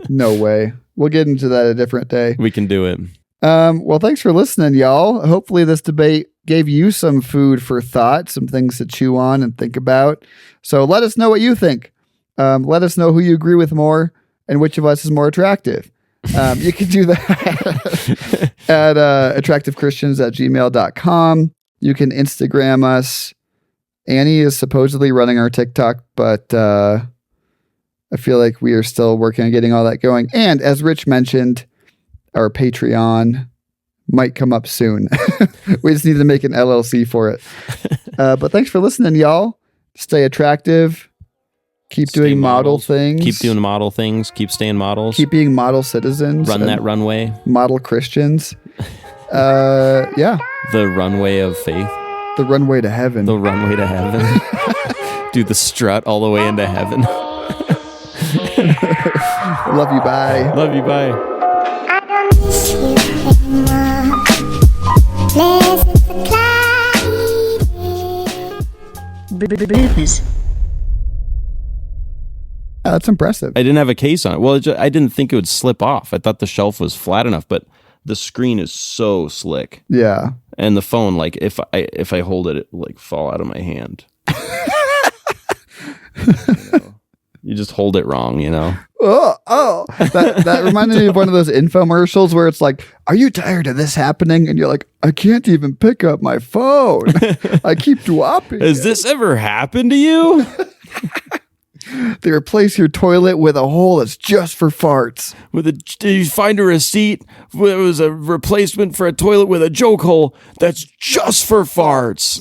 No way. We'll get into that a different day. We can do it. Well, thanks for listening, y'all. Hopefully this debate gave you some food for thought, some things to chew on and think about. So let us know what you think. Let us know who you agree with more and which of us is more attractive. You can do that at attractivechristians@gmail.com. You can Instagram us. Annie is supposedly running our TikTok, but I feel like we are still working on getting all that going. And as Rich mentioned, our Patreon might come up soon. We just need to make an LLC for it. But thanks for listening, y'all. Stay attractive. Keep doing model things. Keep doing model things. Keep staying models. Keep being model citizens. Run that runway. Model Christians. Yeah. The runway of faith. The runway to heaven. The runway to heaven. Do the strut all the way into heaven. Love you. Bye. Love you. Bye. I don't miss you anymore. Pleasant the climb. Bloopers. That's impressive. I didn't have a case on it. Well, I didn't think it would slip off. I thought the shelf was flat enough, but the screen is so slick. Yeah. And the phone, like if I hold it, it will like fall out of my hand. You just hold it wrong, you know? Oh. That reminded me of one of those infomercials where it's like, are you tired of this happening? And you're like, I can't even pick up my phone. I keep dropping Has this ever happened to you? They replace your toilet with a hole that's just for farts. Did you find a receipt? It was a replacement for a toilet with a joke hole that's just for farts.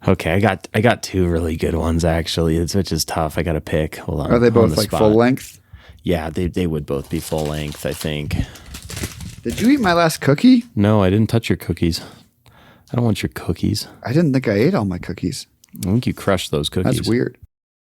Okay, I got two really good ones actually, which is tough. I got to pick. Hold on. Are they both the like spot. full length? Yeah, they would both be full length, I think. Did you eat my last cookie? No, I didn't touch your cookies. I don't want your cookies. I didn't think I ate all my cookies. I think you crushed those cookies. That's weird.